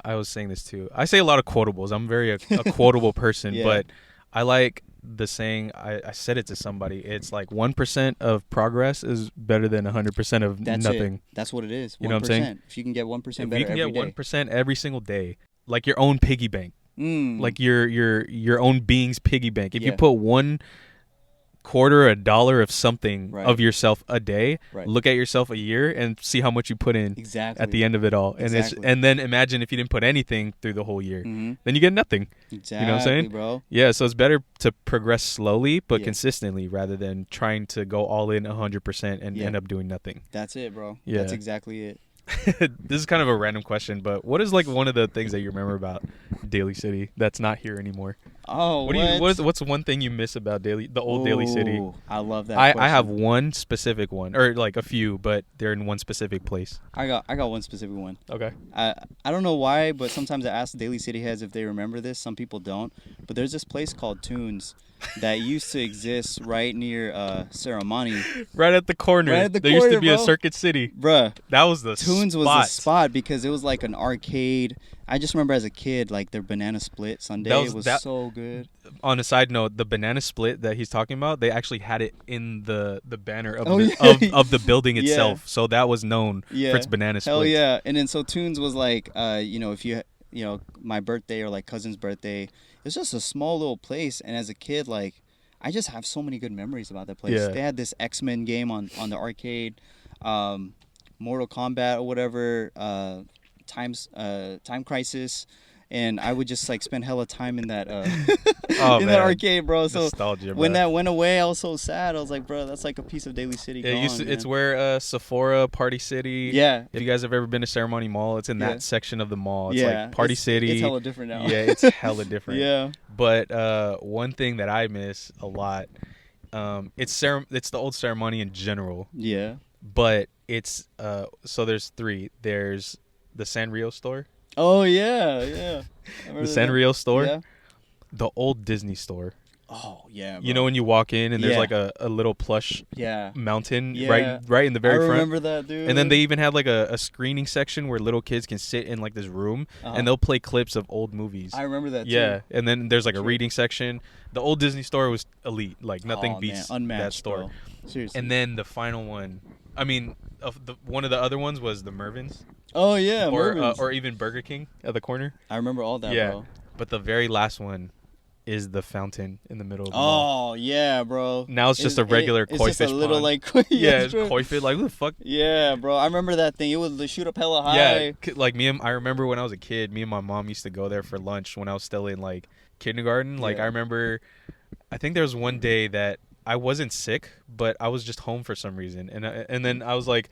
I was saying this too. I say a lot of quotables. I'm very a quotable person, Yeah. but I like the saying. I said it to somebody. It's like 1% of progress is better than 100% of That's nothing. it. That's what it is. 1%. You know what I'm saying? If you can get 1% If better you can get every day. 1% every single day, like your own piggy bank, like your own being's piggy bank. If you put $1, $1 of something of yourself a day, look at yourself a year and see how much you put in at the end of it all. And then imagine if you didn't put anything through the whole year, then you get nothing. Exactly, you know what I'm saying, bro? Yeah, so it's better to progress slowly but consistently rather than trying to go all in 100% and end up doing nothing. That's it, bro. Yeah. That's exactly it. This is kind of a random question, but what is like one of the things that you remember about Daly City that's not here anymore? Oh, what's one thing you miss about the old Daly City? I love that. I have one specific one, or like a few, but they're in one specific place. I got one specific one. Okay. I don't know why, but sometimes I ask Daly City heads if they remember this. Some people don't, but there's this place called THRU that used to exist right near Serramonte. Right at the corner. There used to be a Circuit City. Bruh. That was the THRU spot. was the spot because it was like an arcade. I just remember as a kid, like their banana split sundae was so good. On a side note, the banana split that he's talking about, they actually had it in the banner of of the building itself. So that was known for its banana split. Hell yeah. And then so THRU was like, if you, my birthday or like cousin's birthday, it's just a small little place. And as a kid, like, I just have so many good memories about that place. Yeah. They had this X-Men game on the arcade, Mortal Kombat or whatever, Time Crisis, and I would just like spend hella time in that that arcade, bro. So nostalgia, when bro. that went away, I was so sad. I was like, bro, that's like a piece of Daly City gone. It's where Sephora, Party City. Yeah. If you guys have ever been to Ceremony Mall, it's in that section of the mall. It's like Party City. It's hella different now. Yeah, it's hella different. Yeah. But one thing that I miss a lot, it's the Old Ceremony in general. Yeah. But it's so there's three. There's the Sanrio store. Oh yeah. The Sanrio store. Yeah. The old Disney store. Oh yeah. Bro. You know when you walk in and there's like a little plush mountain right in the very front. I remember that, dude. And then they even had like a screening section where little kids can sit in like this room and they'll play clips of old movies. I remember that too. Yeah, and then there's like a reading section. The old Disney store was elite. Like nothing beats that store. Bro. Seriously. And then the final one, I mean, one of the other ones was the Mervyn's. Oh yeah, Mervyn's. Or even Burger King at the corner. I remember all that, bro. But the very last one is the fountain in the middle of the mall. Oh yeah, bro. Now it's just a regular koi fish just a little pond. like it's koi fish. Like who the fuck? Yeah, bro. I remember that thing. It would shoot up hella high. Yeah, like I remember when I was a kid, me and my mom used to go there for lunch when I was still in like kindergarten. Like I remember, I think there was one day that I wasn't sick, but I was just home for some reason, and then I was like,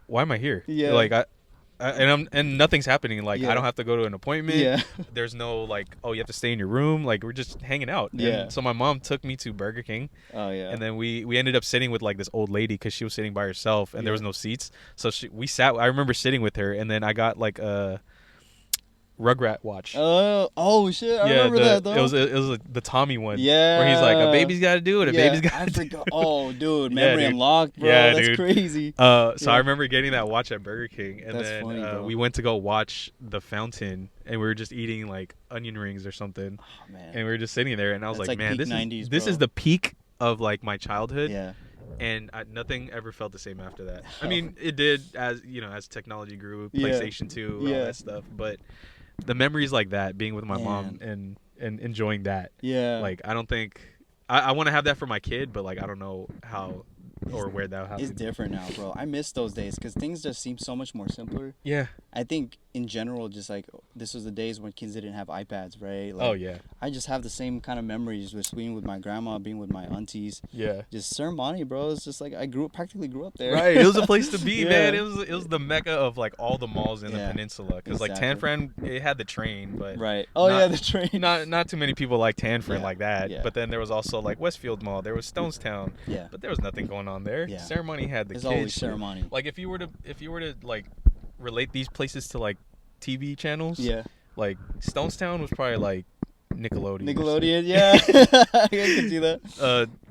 why am I here? Yeah. Like and nothing's happening. Like I don't have to go to an appointment. Yeah. There's no like, oh, you have to stay in your room. Like we're just hanging out. Yeah. And so my mom took me to Burger King. Oh yeah. And then we ended up sitting with like this old lady because she was sitting by herself and there was no seats. So we sat. I remember sitting with her, and then I got like a Rugrat watch. Oh shit! I remember that though. It was the Tommy one. Yeah. Where he's like, a baby's got to do it. A baby's got to. I forgot. Oh, dude, memory unlocked, bro. Yeah, that's dude. crazy. So I remember getting that watch at Burger King, and That's then funny, bro. we went to go watch the fountain, and we were just eating like onion rings or something. Oh man. And we were just sitting there, and I was That's like, man, peak this 90s, this bro. is the peak of like my childhood. Yeah. And nothing ever felt the same after that. I mean, it did as technology grew, PlayStation 2, all that stuff. But the memories like that, being with my mom and enjoying that. Yeah. Like I don't think I want to have that for my kid, but like I don't know how or where that happened? It's different now, bro. I miss those days because things just seem so much more simpler. Yeah. I think in general, just like this was the days when kids didn't have iPads, right? Like, Oh yeah. I just have the same kind of memories with being with my grandma, being with my aunties. Yeah. Just Serramonte, bro. It's just like I practically grew up there. Right. It was a place to be, Yeah. man. It was the mecca of like all the malls in the Yeah. peninsula. Because like Exactly. Tanfran, it had the train, but Right. Oh not- yeah, the train. not too many people like Tanfran Yeah. like that. Yeah. But then there was also like Westfield Mall. There was Stonestown. Yeah. But there was nothing going on there. Yeah. Ceremony had the There's kids. always shit. Ceremony. Like if you were to like relate these places to like TV channels. Yeah. Like Stonestown was probably like Nickelodeon. Nickelodeon, yeah. I can see that.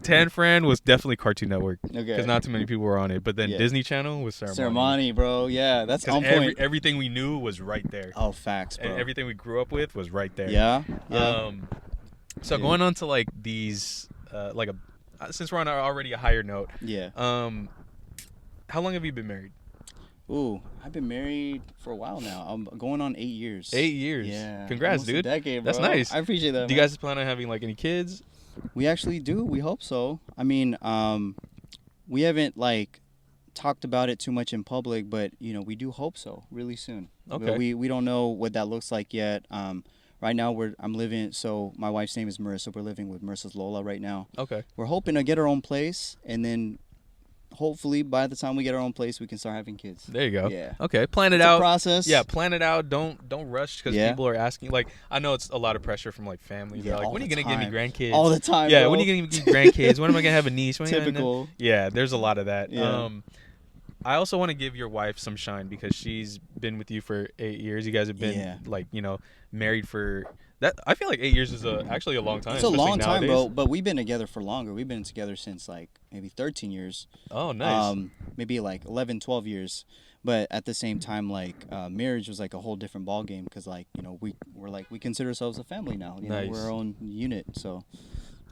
Tanfran was definitely Cartoon Network. Okay. Because not too many people were on it. But then Yeah. Disney Channel was Ceremony. Ceremony, bro. Yeah, that's on point. Everything we knew was right there. Oh, facts, bro. And everything we grew up with was right there. Yeah. Yeah. So Dude. going on to like these, since we're on already a higher note, Yeah. how long have you been married? Ooh, I've been married for a while now. I'm going on 8 years. 8 years. Yeah. Congrats, Almost a dude. decade, bro. That's nice. I appreciate that. Do you man. guys plan on having like any kids? We actually do. We hope so. I mean, we haven't like talked about it too much in public, but we do hope so really soon. Okay. But we don't know what that looks like yet. Right now I'm living. So my wife's name is Marissa. We're living with Marissa's Lola right now. Okay. We're hoping to get our own place, and then hopefully by the time we get our own place, we can start having kids. There you go. Yeah. Okay. Plan it It's out. a process. Yeah, plan it out. Don't rush because Yeah. people are asking. Like, I know it's a lot of pressure from like family. Yeah, They're like, all when are you the gonna give me time. grandkids? All the time. Yeah. bro. When are you gonna give me grandkids? When am I gonna have a niece? When am I gonna- Typical. Yeah. There's a lot of that. Yeah. I also want to give your wife some shine because she's been with you for 8 years. You guys have been Yeah. married for that. I feel like 8 years is actually a long time. It's a especially long time, nowadays. bro. But we've been together for longer. We've been together since like maybe 13 years. Oh, nice. Maybe like 11, 12 years. But at the same time, like marriage was like a whole different ball game because like we consider ourselves a family now. Nice. We're our own unit. So.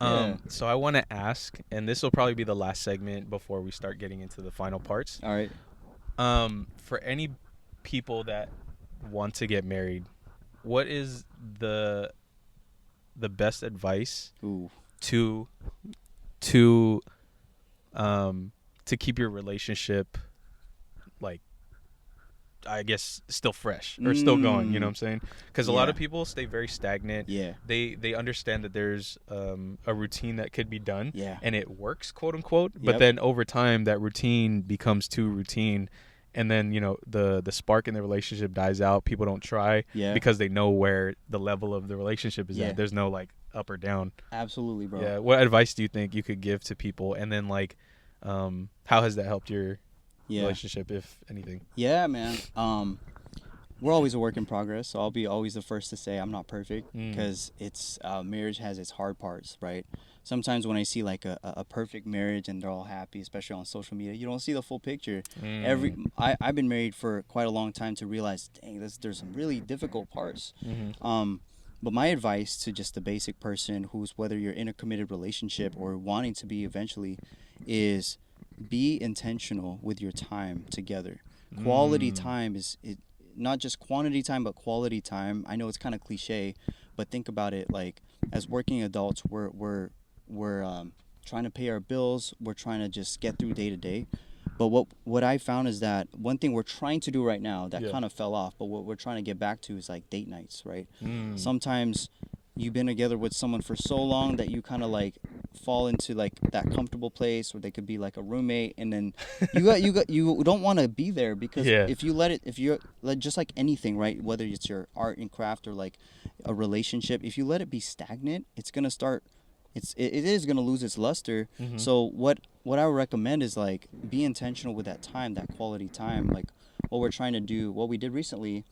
Yeah. So I want to ask, and this will probably be the last segment before we start getting into the final parts. All right. For any people that want to get married, what is the best advice Ooh. to keep your relationship like, I guess, still fresh or still going, you know what I'm saying? Because a lot of people stay very stagnant. Yeah. They understand that there's a routine that could be done, Yeah. and it works, quote unquote. But Yep. then over time, that routine becomes too routine, and then the spark in the relationship dies out. People don't try Yeah. because they know where the level of the relationship is Yeah. at. There's no like up or down. Absolutely, bro. Yeah. What advice do you think you could give to people? And then like, how has that helped your relationship, if anything? Yeah, man. We're always a work in progress, so I'll be always the first to say I'm not perfect because it's marriage has its hard parts, right? Sometimes when I see like a perfect marriage and they're all happy, especially on social media, you don't see the full picture. I've been married for quite a long time to realize, dang, there's some really difficult parts. But my advice to just the basic person who's, whether you're in a committed relationship or wanting to be eventually, is be intentional with your time together. Quality time is not just quantity time, but quality time. I know it's kind of cliche, but think about it. Like, as working adults, we're trying to pay our bills. We're trying to just get through day to day. But what I found is that one thing we're trying to do right now that kind of fell off, but what we're trying to get back to is like date nights, right? Sometimes you've been together with someone for so long that you kind of like fall into like that comfortable place where they could be like a roommate, and then you don't want to be there because if you let just like anything, right, whether it's your art and craft or like a relationship, if you let it be stagnant, it's gonna start it is gonna lose its luster. So what I would recommend is like be intentional with that time, that quality time. Like what we're trying to do, what we did recently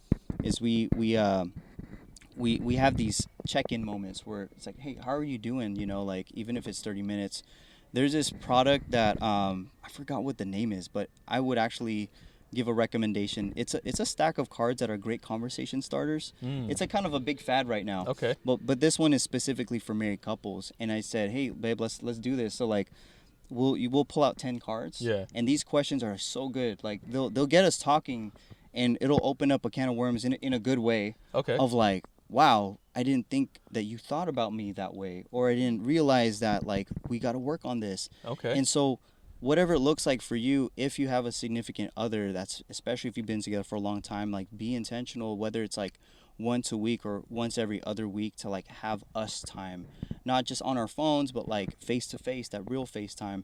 is we have these check-in moments where it's like, hey, how are you doing? Like even if it's 30 minutes. There's this product that I forgot what the name is, but I would actually give a recommendation. It's a stack of cards that are great conversation starters. It's a kind of a big fad right now. Okay. But this one is specifically for married couples. And I said, hey, babe, let's do this. So like, we'll pull out 10 cards. Yeah. And these questions are so good. Like they'll get us talking, and it'll open up a can of worms in a good way. Okay. Of like, wow, I didn't think that you thought about me that way, or I didn't realize that like we got to work on this. Okay. And so whatever it looks like for you, if you have a significant other, that's, especially if you've been together for a long time, like, be intentional, whether it's like once a week or once every other week, to like have us time, not just on our phones, but like face to face, that real FaceTime,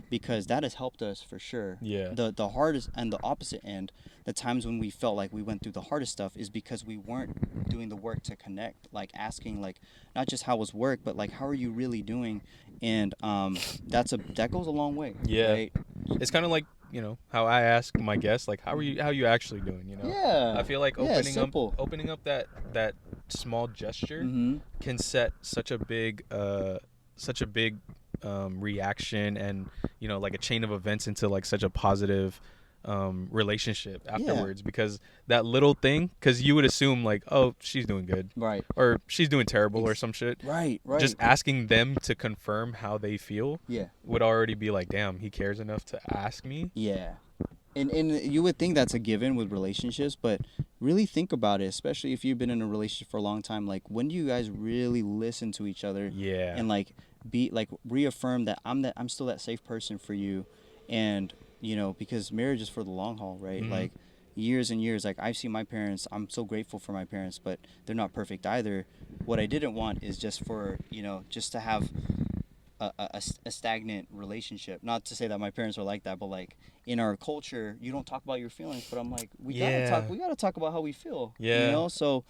because that has helped us for sure. Yeah. The hardest and the opposite end, the times when we felt like we went through the hardest stuff, is because we weren't doing the work to connect, like asking, like, not just how was work, but like, how are you really doing? And that goes a long way. Yeah. Right? It's kind of like, you know, how I ask my guests, like, how you actually doing, you know? Yeah. I feel like opening up that small gesture Mm-hmm. can set such a big reaction, and, you know, like a chain of events into like such a positive relationship afterwards. Because that little thing, because you would assume like, oh, she's doing good, Right, or she's doing terrible, or some shit. right. Just asking them to confirm how they feel Yeah. would already be like, damn, he cares enough to ask me. Yeah. And you would think that's a given with relationships, but really think about it, especially if you've been in a relationship for a long time. Like, when do you guys really listen to each other? Yeah. And like be like reaffirm that I'm still that safe person for you. And, you know, because marriage is for the long haul, right? Mm-hmm. Like, years and years. Like, I've seen my parents, I'm so grateful for my parents, but they're not perfect either. What I didn't want is just for, you know, just to have a stagnant relationship. Not to say that my parents are like that, but like, in our culture, you don't talk about your feelings. But I'm like, we gotta talk about how we feel. Yeah. You know. So,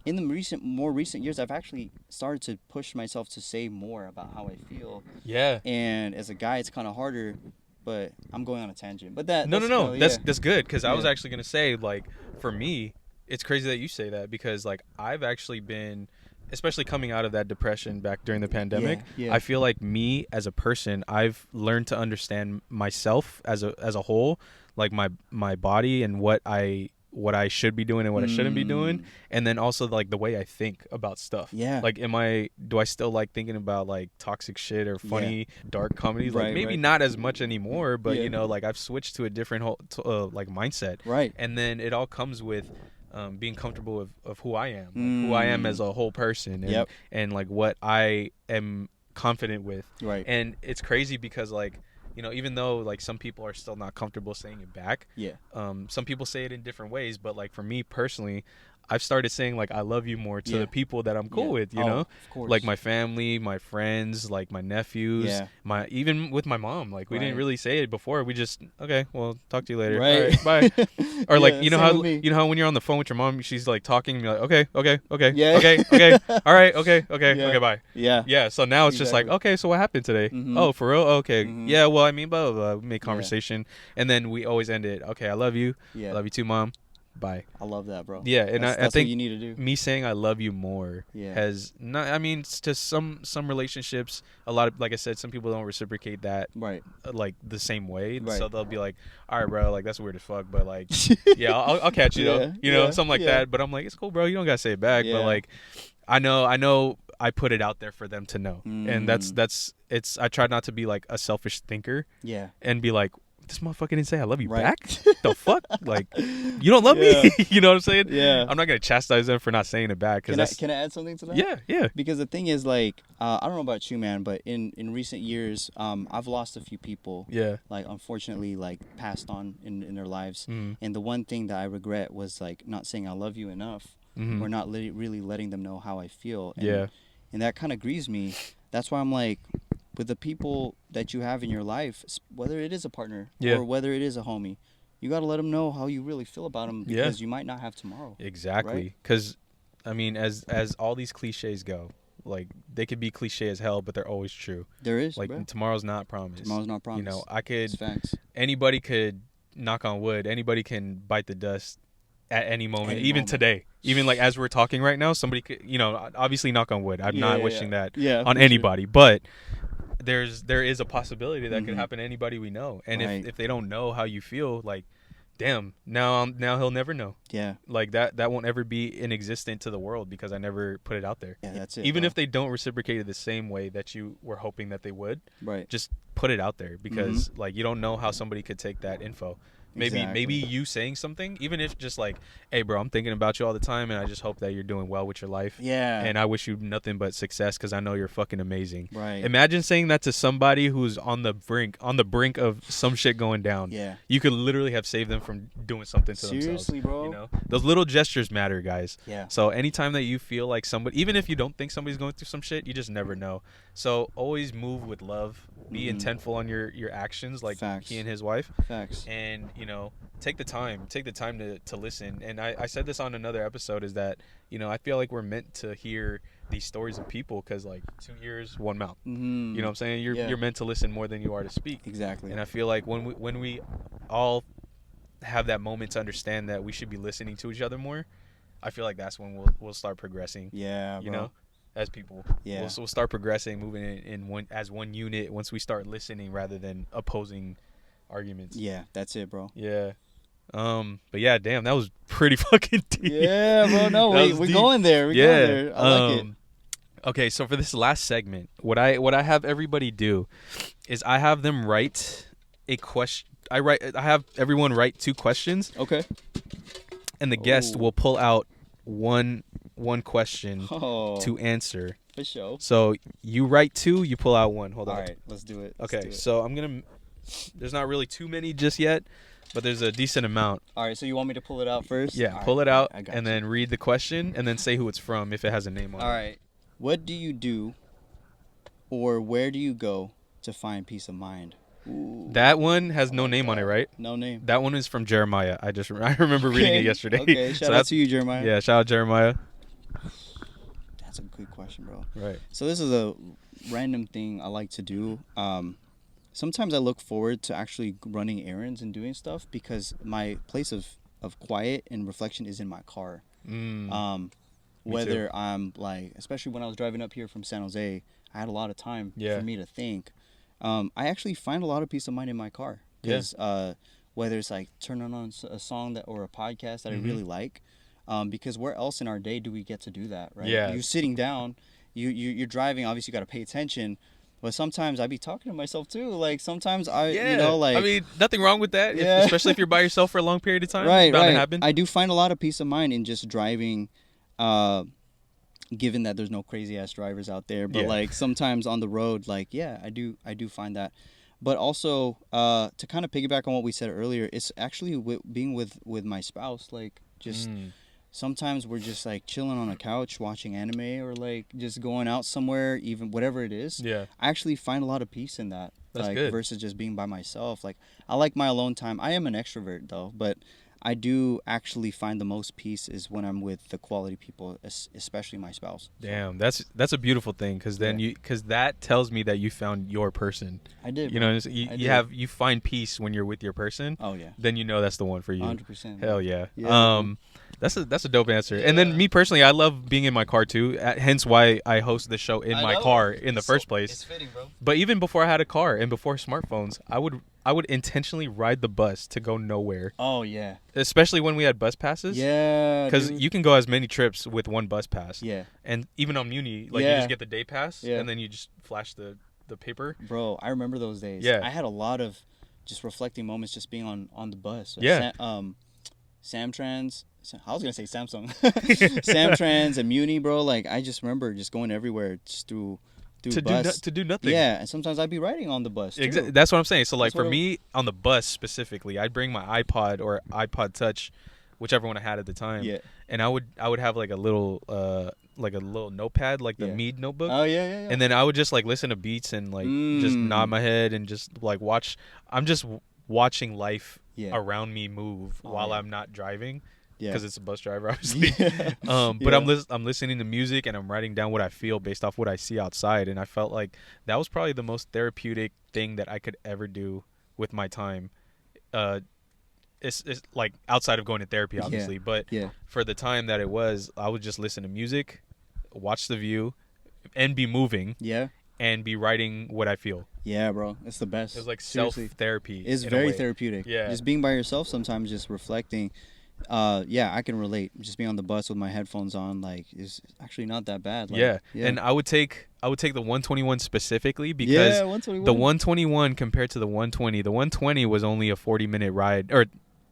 in the more recent years, I've actually started to push myself to say more about how I feel. Yeah. And as a guy, it's kind of harder. But I'm going on a tangent. But that's that's good, because I was Yeah. actually gonna say, like, for me, it's crazy that you say that, because like I've actually been, especially coming out of that depression back during the pandemic, Yeah. I feel like me as a person, I've learned to understand myself as a whole, like my body and what I should be doing and what I shouldn't be doing, and then also like the way I think about stuff. Yeah. Like, do I still like thinking about like toxic shit or funny dark comedies? Like, Right, maybe right. not as much anymore, but Yeah. you know, like I've switched to a different whole like mindset. Right. And then it all comes with being comfortable of who I am, like, who I am as a whole person, and, Yep. and like what I am confident with. Right. And it's crazy because, like, you know, even though like some people are still not comfortable saying it back, Yeah. some people say it in different ways, but like for me personally, I've started saying like I love you more to the people that I'm cool with, you know, of course. like my family, my friends, like my nephews, even with my mom. Like, we didn't really say it before. We just, okay, well, talk to you later. Right. All right, bye. Or like, you know same how with me. when you're on the phone with your mom, she's like talking, and you're like, okay, Yeah. okay, all right, okay, Yeah. okay, bye. Yeah. Yeah, so now it's just like, Exactly. okay, so what happened today? Mhm. Oh, for real? Okay. Mhm. Yeah, well, I mean, blah, blah, blah. We make conversation. And then we always end it, okay, I love you. Yeah. I love you too, Mom. Bye. I love that, bro. Yeah, and that's I think what you need to do. me saying I love you more has not, I mean, it's to some relationships, a lot of, like I said, some people don't reciprocate that Right. like the same way. Right. So they'll be like, all right, bro, like that's weird as fuck, but like, yeah, I'll catch you though. Yeah, You know, yeah, something like yeah. that. But I'm like, it's cool, bro. You don't gotta say it back. Yeah. But like, I know I put it out there for them to know. And it's I try not to be like a selfish thinker Yeah. and be like, this motherfucker didn't say I love you Right. back? The fuck? Like, you don't love me? You know what I'm saying? Yeah. I'm not gonna chastise them for not saying it back. Can I add something to that? Yeah. Because the thing is, like, I don't know about you, man, but in recent years, I've lost a few people. Yeah. Like, unfortunately, like, passed on in their lives. Mhm. And the one thing that I regret was, like, not saying I love you enough, Mhm. or not really letting them know how I feel. And, Yeah. And that kind of grieves me. That's why I'm like, with the people that you have in your life, whether it is a partner or whether it is a homie, you got to let them know how you really feel about them, because you might not have tomorrow. Exactly. Because, I mean, as all these cliches go, like, they could be cliche as hell, but they're always true. There is, like, bro. tomorrow's not promised. Tomorrow's not promised. You know, It's facts. anybody could, knock on wood, anybody can bite the dust at any moment, even today. Even like as we're talking right now, somebody could, you know, obviously knock on wood. I'm not wishing that on anybody, but there is a possibility that could happen to anybody we know. And if they don't know how you feel, like, damn, now he'll never know. Yeah. Like that won't ever be in existence to the world because I never put it out there. Yeah, that's it. Even bro. if they don't reciprocate it the same way that you were hoping that they would, Right. just put it out there, because like, you don't know how somebody could take that info. Maybe you saying something, even if just like, hey bro, I'm thinking about you all the time and I just hope that you're doing well with your life. Yeah. And I wish you nothing but success because I know you're fucking amazing. Right. Imagine saying that to somebody who's on the brink of some shit going down. Yeah. You could literally have saved them from doing something to themselves. Seriously, bro. You know? Those little gestures matter, guys. Yeah. So anytime that you feel like somebody, even if you don't think somebody's going through some shit, you just never know. So always move with love. Be intentful on your actions, like Facts. he and his wife. Facts. And, you know, take the time to listen. And I said this on another episode, is that, you know, I feel like we're meant to hear these stories of people because, like, 2 ears, one mouth. You know what I'm saying? You're meant to listen more than you are to speak. Exactly. And I feel like when we all have that moment to understand that we should be listening to each other more, I feel like that's when we'll start progressing. Yeah, bro. You know, as people. Yeah. We'll start progressing, moving in one unit once we start listening rather than opposing arguments. Yeah, that's it, bro. Yeah. But yeah, damn, that was pretty fucking deep. Yeah, bro. No, we're going there. We're going there. I like it. Okay, so for this last segment, what I have everybody do is I have them write a question. I have everyone write 2 questions. Okay. And the guest will pull out one question to answer. For sure. So you write 2, you pull out 1. Hold on. All right, let's do it. Okay, so there's not really too many just yet, but there's a decent amount. All right, so you want me to pull it out first? Yeah, pull it out and then read the question and then say who it's from if it has a name on it. All right. What do you do or where do you go to find peace of mind? Ooh. That one has no name on it, right? No name. That one is from Jeremiah. I remember reading it yesterday. Okay, shout out to you, Jeremiah. Yeah, shout out Jeremiah. That's a good question, bro. Right. So this is a random thing I like to do. Sometimes I look forward to actually running errands and doing stuff because my place of quiet and reflection is in my car. Whether I'm like, especially when I was driving up here from San Jose, I had a lot of time for me to think. I actually find a lot of peace of mind in my car because whether it's like turning on a song or a podcast that I really like, because where else in our day do we get to do that, right? Yeah. You're sitting down, you're driving, obviously you got to pay attention, but sometimes I be talking to myself too. Like sometimes you know, like, I mean, nothing wrong with that, especially if you're by yourself for a long period of time. Right, it's bound right. to happen. I do find a lot of peace of mind in just driving, given that there's no crazy ass drivers out there, but like sometimes on the road, like I do find that. But also to kind of piggyback on what we said earlier, it's actually being with my spouse, like just sometimes we're just like chilling on a couch watching anime or like just going out somewhere, even whatever it is. I actually find a lot of peace in that. That's like good. Versus just being by myself. Like I like my alone time. I am an extrovert though, but I do actually find the most peace is when I'm with the quality people, especially my spouse. Damn, that's a beautiful thing because then because that tells me that you found your person. I did. You know, you find peace when you're with your person. Oh yeah. Then you know that's the one for you. 100%. Hell yeah. Yeah. That's a dope answer. And then me personally, I love being in my car too. Hence why I host the show in my car in the first place. It's fitting, bro. But even before I had a car and before smartphones, I would intentionally ride the bus to go nowhere. Oh yeah. Especially when we had bus passes. Yeah. Because you can go as many trips with one bus pass. Yeah. And even on Muni, like you just get the day pass and then you just flash the paper. Bro, I remember those days. Yeah. I had a lot of just reflecting moments just being on the bus. Yeah. Samtrans. I was gonna say Samsung. Samtrans and Muni, bro. Like I just remember just going everywhere just through bus. To do nothing. Yeah, and sometimes I'd be riding on the bus too. Exactly. That's what I'm saying. So like for me on the bus specifically, I'd bring my iPod or iPod Touch, whichever one I had at the time. Yeah. And I would have like a little notepad, like the Mead notebook. Oh yeah. And then I would just like listen to beats and like just nod my head and just like watch. I'm just watching life around me move while I'm not driving. Because it's a bus driver, obviously. But I'm listening to music and I'm writing down what I feel based off what I see outside. And I felt like that was probably the most therapeutic thing that I could ever do with my time. It's like outside of going to therapy, obviously. But for the time that it was, I would just listen to music, watch the view, and be moving. Yeah. And be writing what I feel. Yeah, bro. It's the best. It's like self-therapy. It's very therapeutic. Yeah. Just being by yourself sometimes, just reflecting. I can relate. Just being on the bus with my headphones on, like, is actually not that bad. Like, and I would take the 121 specifically because 121. the 121 compared to the 120, the 120 was only a 40-minute ride or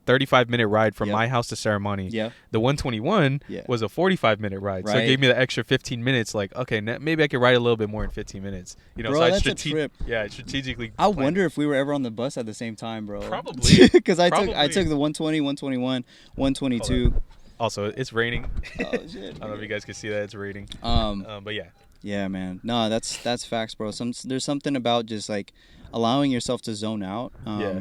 35-minute ride from Yep. my house to Serramonte. Yeah. The 121 Yeah. was a 45-minute ride. So it Right. gave me the extra 15 minutes. Like, okay, maybe I could ride a little bit more in 15 minutes. You know, Bro, so that's a trip. Yeah, strategically. I wonder if we were ever on the bus at the same time, bro. Probably. Because I took Probably. the 120, 121, 122. Also, it's raining. Oh shit. I don't know if you guys can see that it's raining. But yeah. Yeah, man. No, that's facts, bro. There's something about just like allowing yourself to zone out,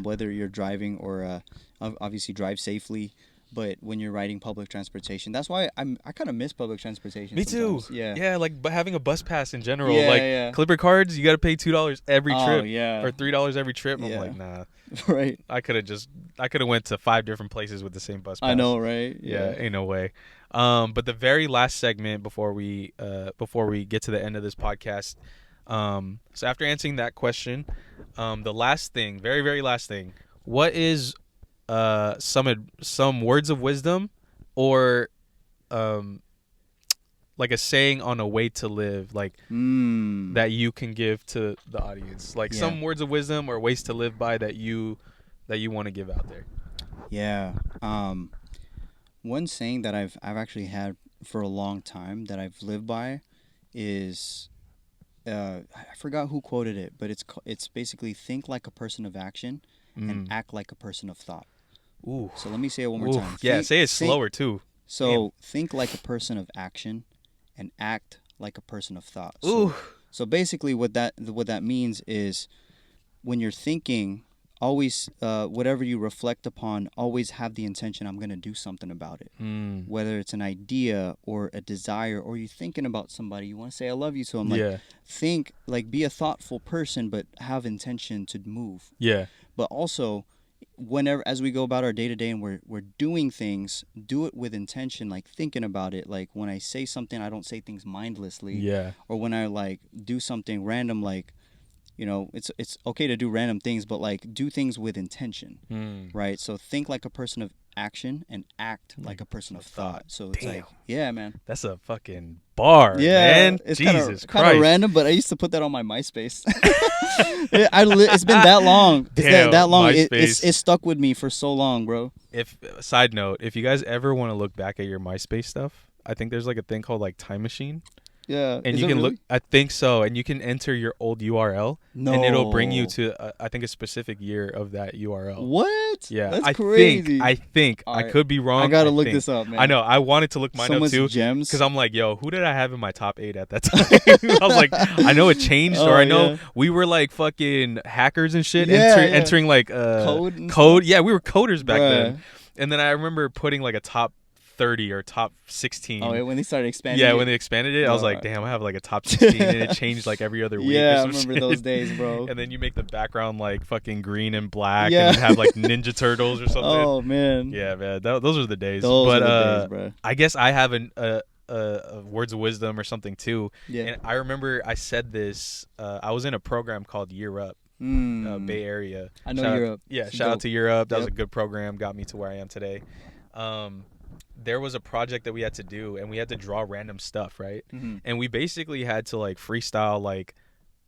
whether you're driving or obviously drive safely. But when you're riding public transportation, that's why I kind of miss public transportation. Me sometimes. too. Yeah. Yeah, like having a bus pass in general. Yeah, like yeah. Clipper cards, you got to pay $2 every trip. Oh, yeah. Or $3 every trip. I'm Yeah. like, nah. Right. I could have went to 5 different places with the same bus pass. I know, right? Yeah, ain't no way. But the very last segment before we get to the end of this podcast, so after answering that question, the last thing, very very last thing, what is some words of wisdom or like a saying on a way to live, like that you can give to the audience, like some words of wisdom or ways to live by that you want to give out there? Yeah. One saying that I've actually had for a long time that I've lived by is I forgot who quoted it, but it's basically think like a person of action and act like a person of thought. Ooh. So let me say it one more time. Yeah, say it slower too. So think like a person of action and act like a person of thought. Ooh. So basically what that means is when you're thinking, always whatever you reflect upon, always have the intention, I'm going to do something about it. Whether it's an idea or a desire, or you're thinking about somebody, you want to say I love you to them. Like, think, like, be a thoughtful person, but have intention to move. Yeah. But also, whenever, as we go about our day-to-day and we're doing things, do it with intention, like thinking about it. Like when I say something, I don't say things mindlessly. Yeah. Or when I like do something random, like, you know, it's okay to do random things, but like do things with intention, right? So think like a person of action and act like a person of thought. So it's like, yeah, man, that's a fucking bar, man. It's Jesus kind Christ. of random, but I used to put that on my MySpace. It's been that long. Damn, that long. MySpace. It stuck with me for so long, bro. Side note, if you guys ever want to look back at your MySpace stuff, I think there's like a thing called like Time Machine. Yeah. And you can look, I think so, and you can enter your old URL, and it'll bring you to I think a specific year of that URL. What? Yeah, that's crazy. I think All right. I could be wrong. I gotta look this up, man. I know. I wanted to look mine up too, gems. because I'm like, yo, who did I have in my top 8 at that time? I was like, I know it changed, or I know we were like fucking hackers and shit, entering like code. Yeah, we were coders back then. And then I remember putting like a top 30 or top 16. Oh, when they started expanding. Yeah, when they expanded it, I was like, damn, I have like a top 16, and it changed like every other week. Yeah, or I some remember shit. those days, bro. And then you make the background like fucking green and black, and you have like Ninja Turtles or something. Oh man. Yeah, man, those are the days. Those are the days, bro. I guess I have words of wisdom or something too. Yeah. And I remember I said this. I was in a program called Year Up. Bay Area. I know Year Up. Yeah, shout out to Year Up. That was a good program. Got me to where I am today. There was a project that we had to do, and we had to draw random stuff, right? And we basically had to like freestyle like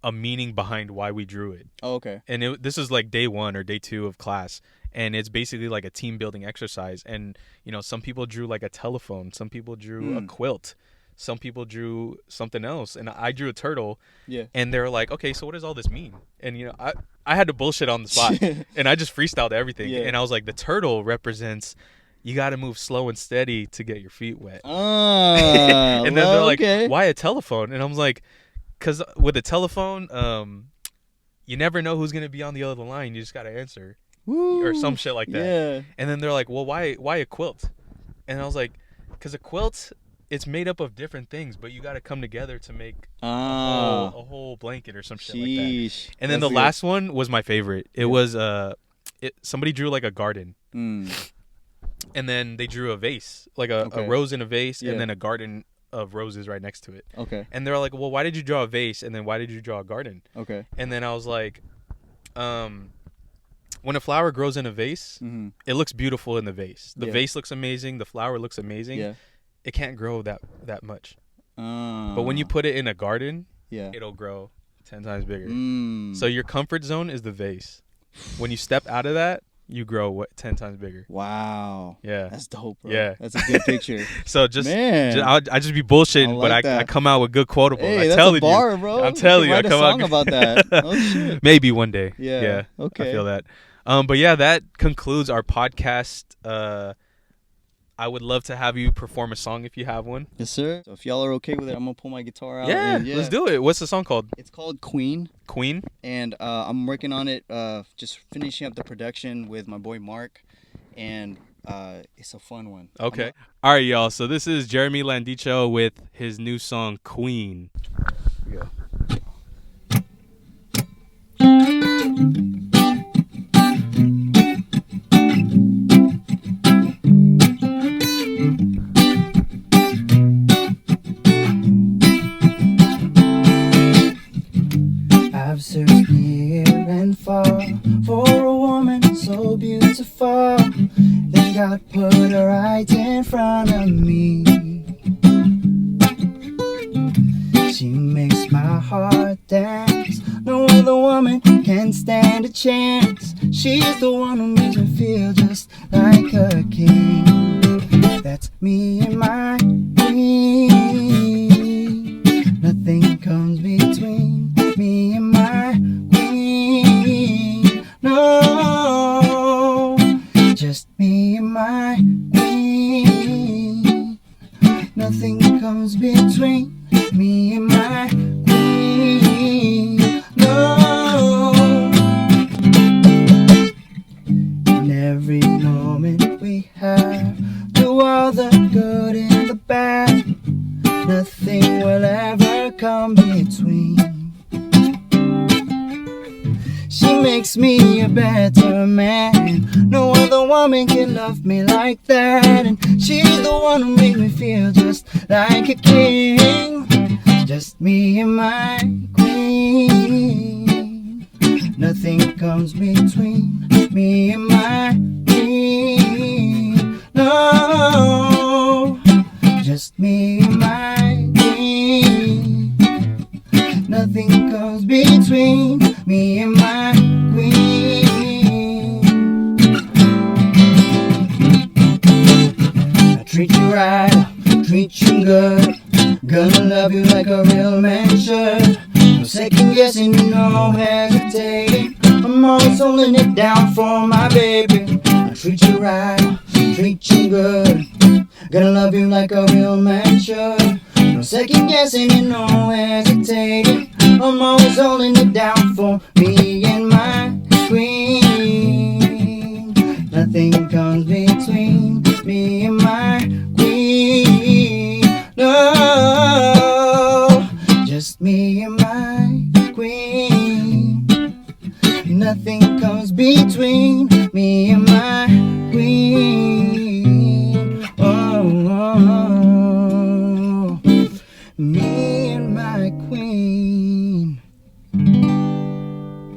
a meaning behind why we drew it. Oh, okay. And this is like day 1 or day 2 of class, and it's basically like a team building exercise. And you know, some people drew like a telephone, some people drew a quilt, some people drew something else, and I drew a turtle. Yeah. And they're like, okay, so what does all this mean? And you know, I had to bullshit on the spot, and I just freestyled everything. Yeah. And I was like, the turtle represents, you got to move slow and steady to get your feet wet. And then they're like, why a telephone? And I'm like, because with a telephone, you never know who's going to be on the other line. You just got to answer. Woo. Or some shit like that. Yeah. And then they're like, well, why a quilt? And I was like, because a quilt, it's made up of different things, but you got to come together to make a whole blanket or some shit like that. And then the last one was my favorite. It was somebody drew like a garden. And then they drew a vase, like a rose in a vase, and then a garden of roses right next to it. Okay. And they're like, well, why did you draw a vase? And then why did you draw a garden? Okay. And then I was like, when a flower grows in a vase, it looks beautiful in the vase. The vase looks amazing. The flower looks amazing. Yeah. It can't grow that much. But when you put it in a garden, it'll grow 10 times bigger. So your comfort zone is the vase. When you step out of that, you grow 10 times bigger. Wow. Yeah. That's dope, bro. Yeah. That's a good picture. So I just be bullshitting, like but I come out with good quotables. Hey, I that's tell a bar, bro. I'm telling you, I come write a song out about that. Oh shit. Maybe one day. Yeah. Okay. I feel that. But yeah, that concludes our podcast. I would love to have you perform a song if you have one. Yes, sir. So if y'all are okay with it, I'm gonna pull my guitar out. Yeah, let's do it. What's the song called? It's called Queen. Queen. And I'm working on it. Just finishing up the production with my boy Mark, and it's a fun one. Okay. All right, y'all. So this is Jeremy Landicho with his new song Queen. Here we go. I've searched near and far for a woman so beautiful, then God put her right in front of me. She makes my heart dance, no other woman can stand a chance. She's the one who makes me feel just like a king. That's me and my queen. Nothing comes between me and my queen. No, just me and my queen. Nothing comes between me and my queen. No. In every moment we have, through all the good and the bad, nothing will ever come between. She makes me a better man. No other woman can love me like that. And she's the one who makes me feel just like a king. Just me and my queen. Nothing comes between me and my queen. No, just me and my queen. Nothing comes between me and my queen. I treat you right, treat you good. Gonna love you like a real man should. No second guessing, no hesitating. I'm always holding it down for my baby. I treat you right, treat you good. Gonna love you like a real man should. No second guessing and no hesitating. I'm always holding it down for me and my queen. Nothing comes between me and my queen. No, just me and my queen. Nothing comes between me and my queen. Oh, oh, oh. Me and my queen.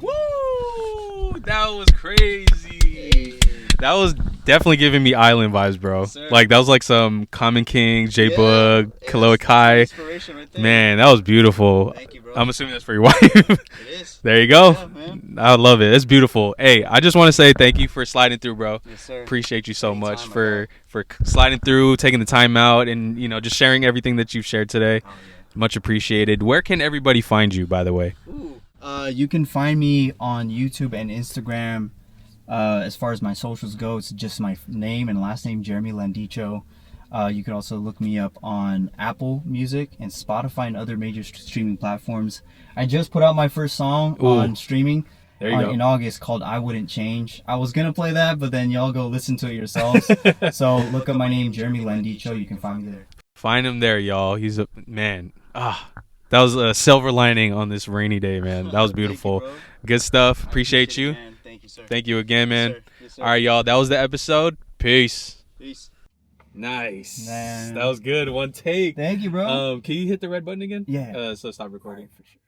Woo! That was crazy. That was definitely giving me island vibes, bro. Sir. Like that was like some Common King, J Bug, Kaloa Kai. Inspiration right there. Man, that was beautiful. Thank you, bro. I'm assuming that's for your wife. It is. There you go. Yeah, man. I love it. It's beautiful. Hey, I just want to say thank you for sliding through, bro. Yes, sir. Appreciate you so Anytime, much my for sliding through, taking the time out, and just sharing everything that you've shared today. Oh, yeah. Much appreciated. Where can everybody find you, by the way? Ooh. You can find me on YouTube and Instagram. As far as my socials go, it's just my name and last name, Jeremy Landicho. You can also look me up on Apple Music and Spotify and other major streaming platforms. I just put out my first song on streaming There you go. in August called I Wouldn't Change. I was going to play that, but then y'all go listen to it yourselves. So look up my name, Jeremy Landicho. You can find me there. Find him there, y'all. He's a man. That was a silver lining on this rainy day, man. That was beautiful. Thank you, bro. Good stuff. Appreciate you. Man. Thank you, sir. Thank you again, man. Yes, sir. Yes, sir. All right, y'all. That was the episode. Peace. Peace. Nice. Man. That was good. One take. Thank you, bro. Can you hit the red button again? Yeah. So stop recording. For sure.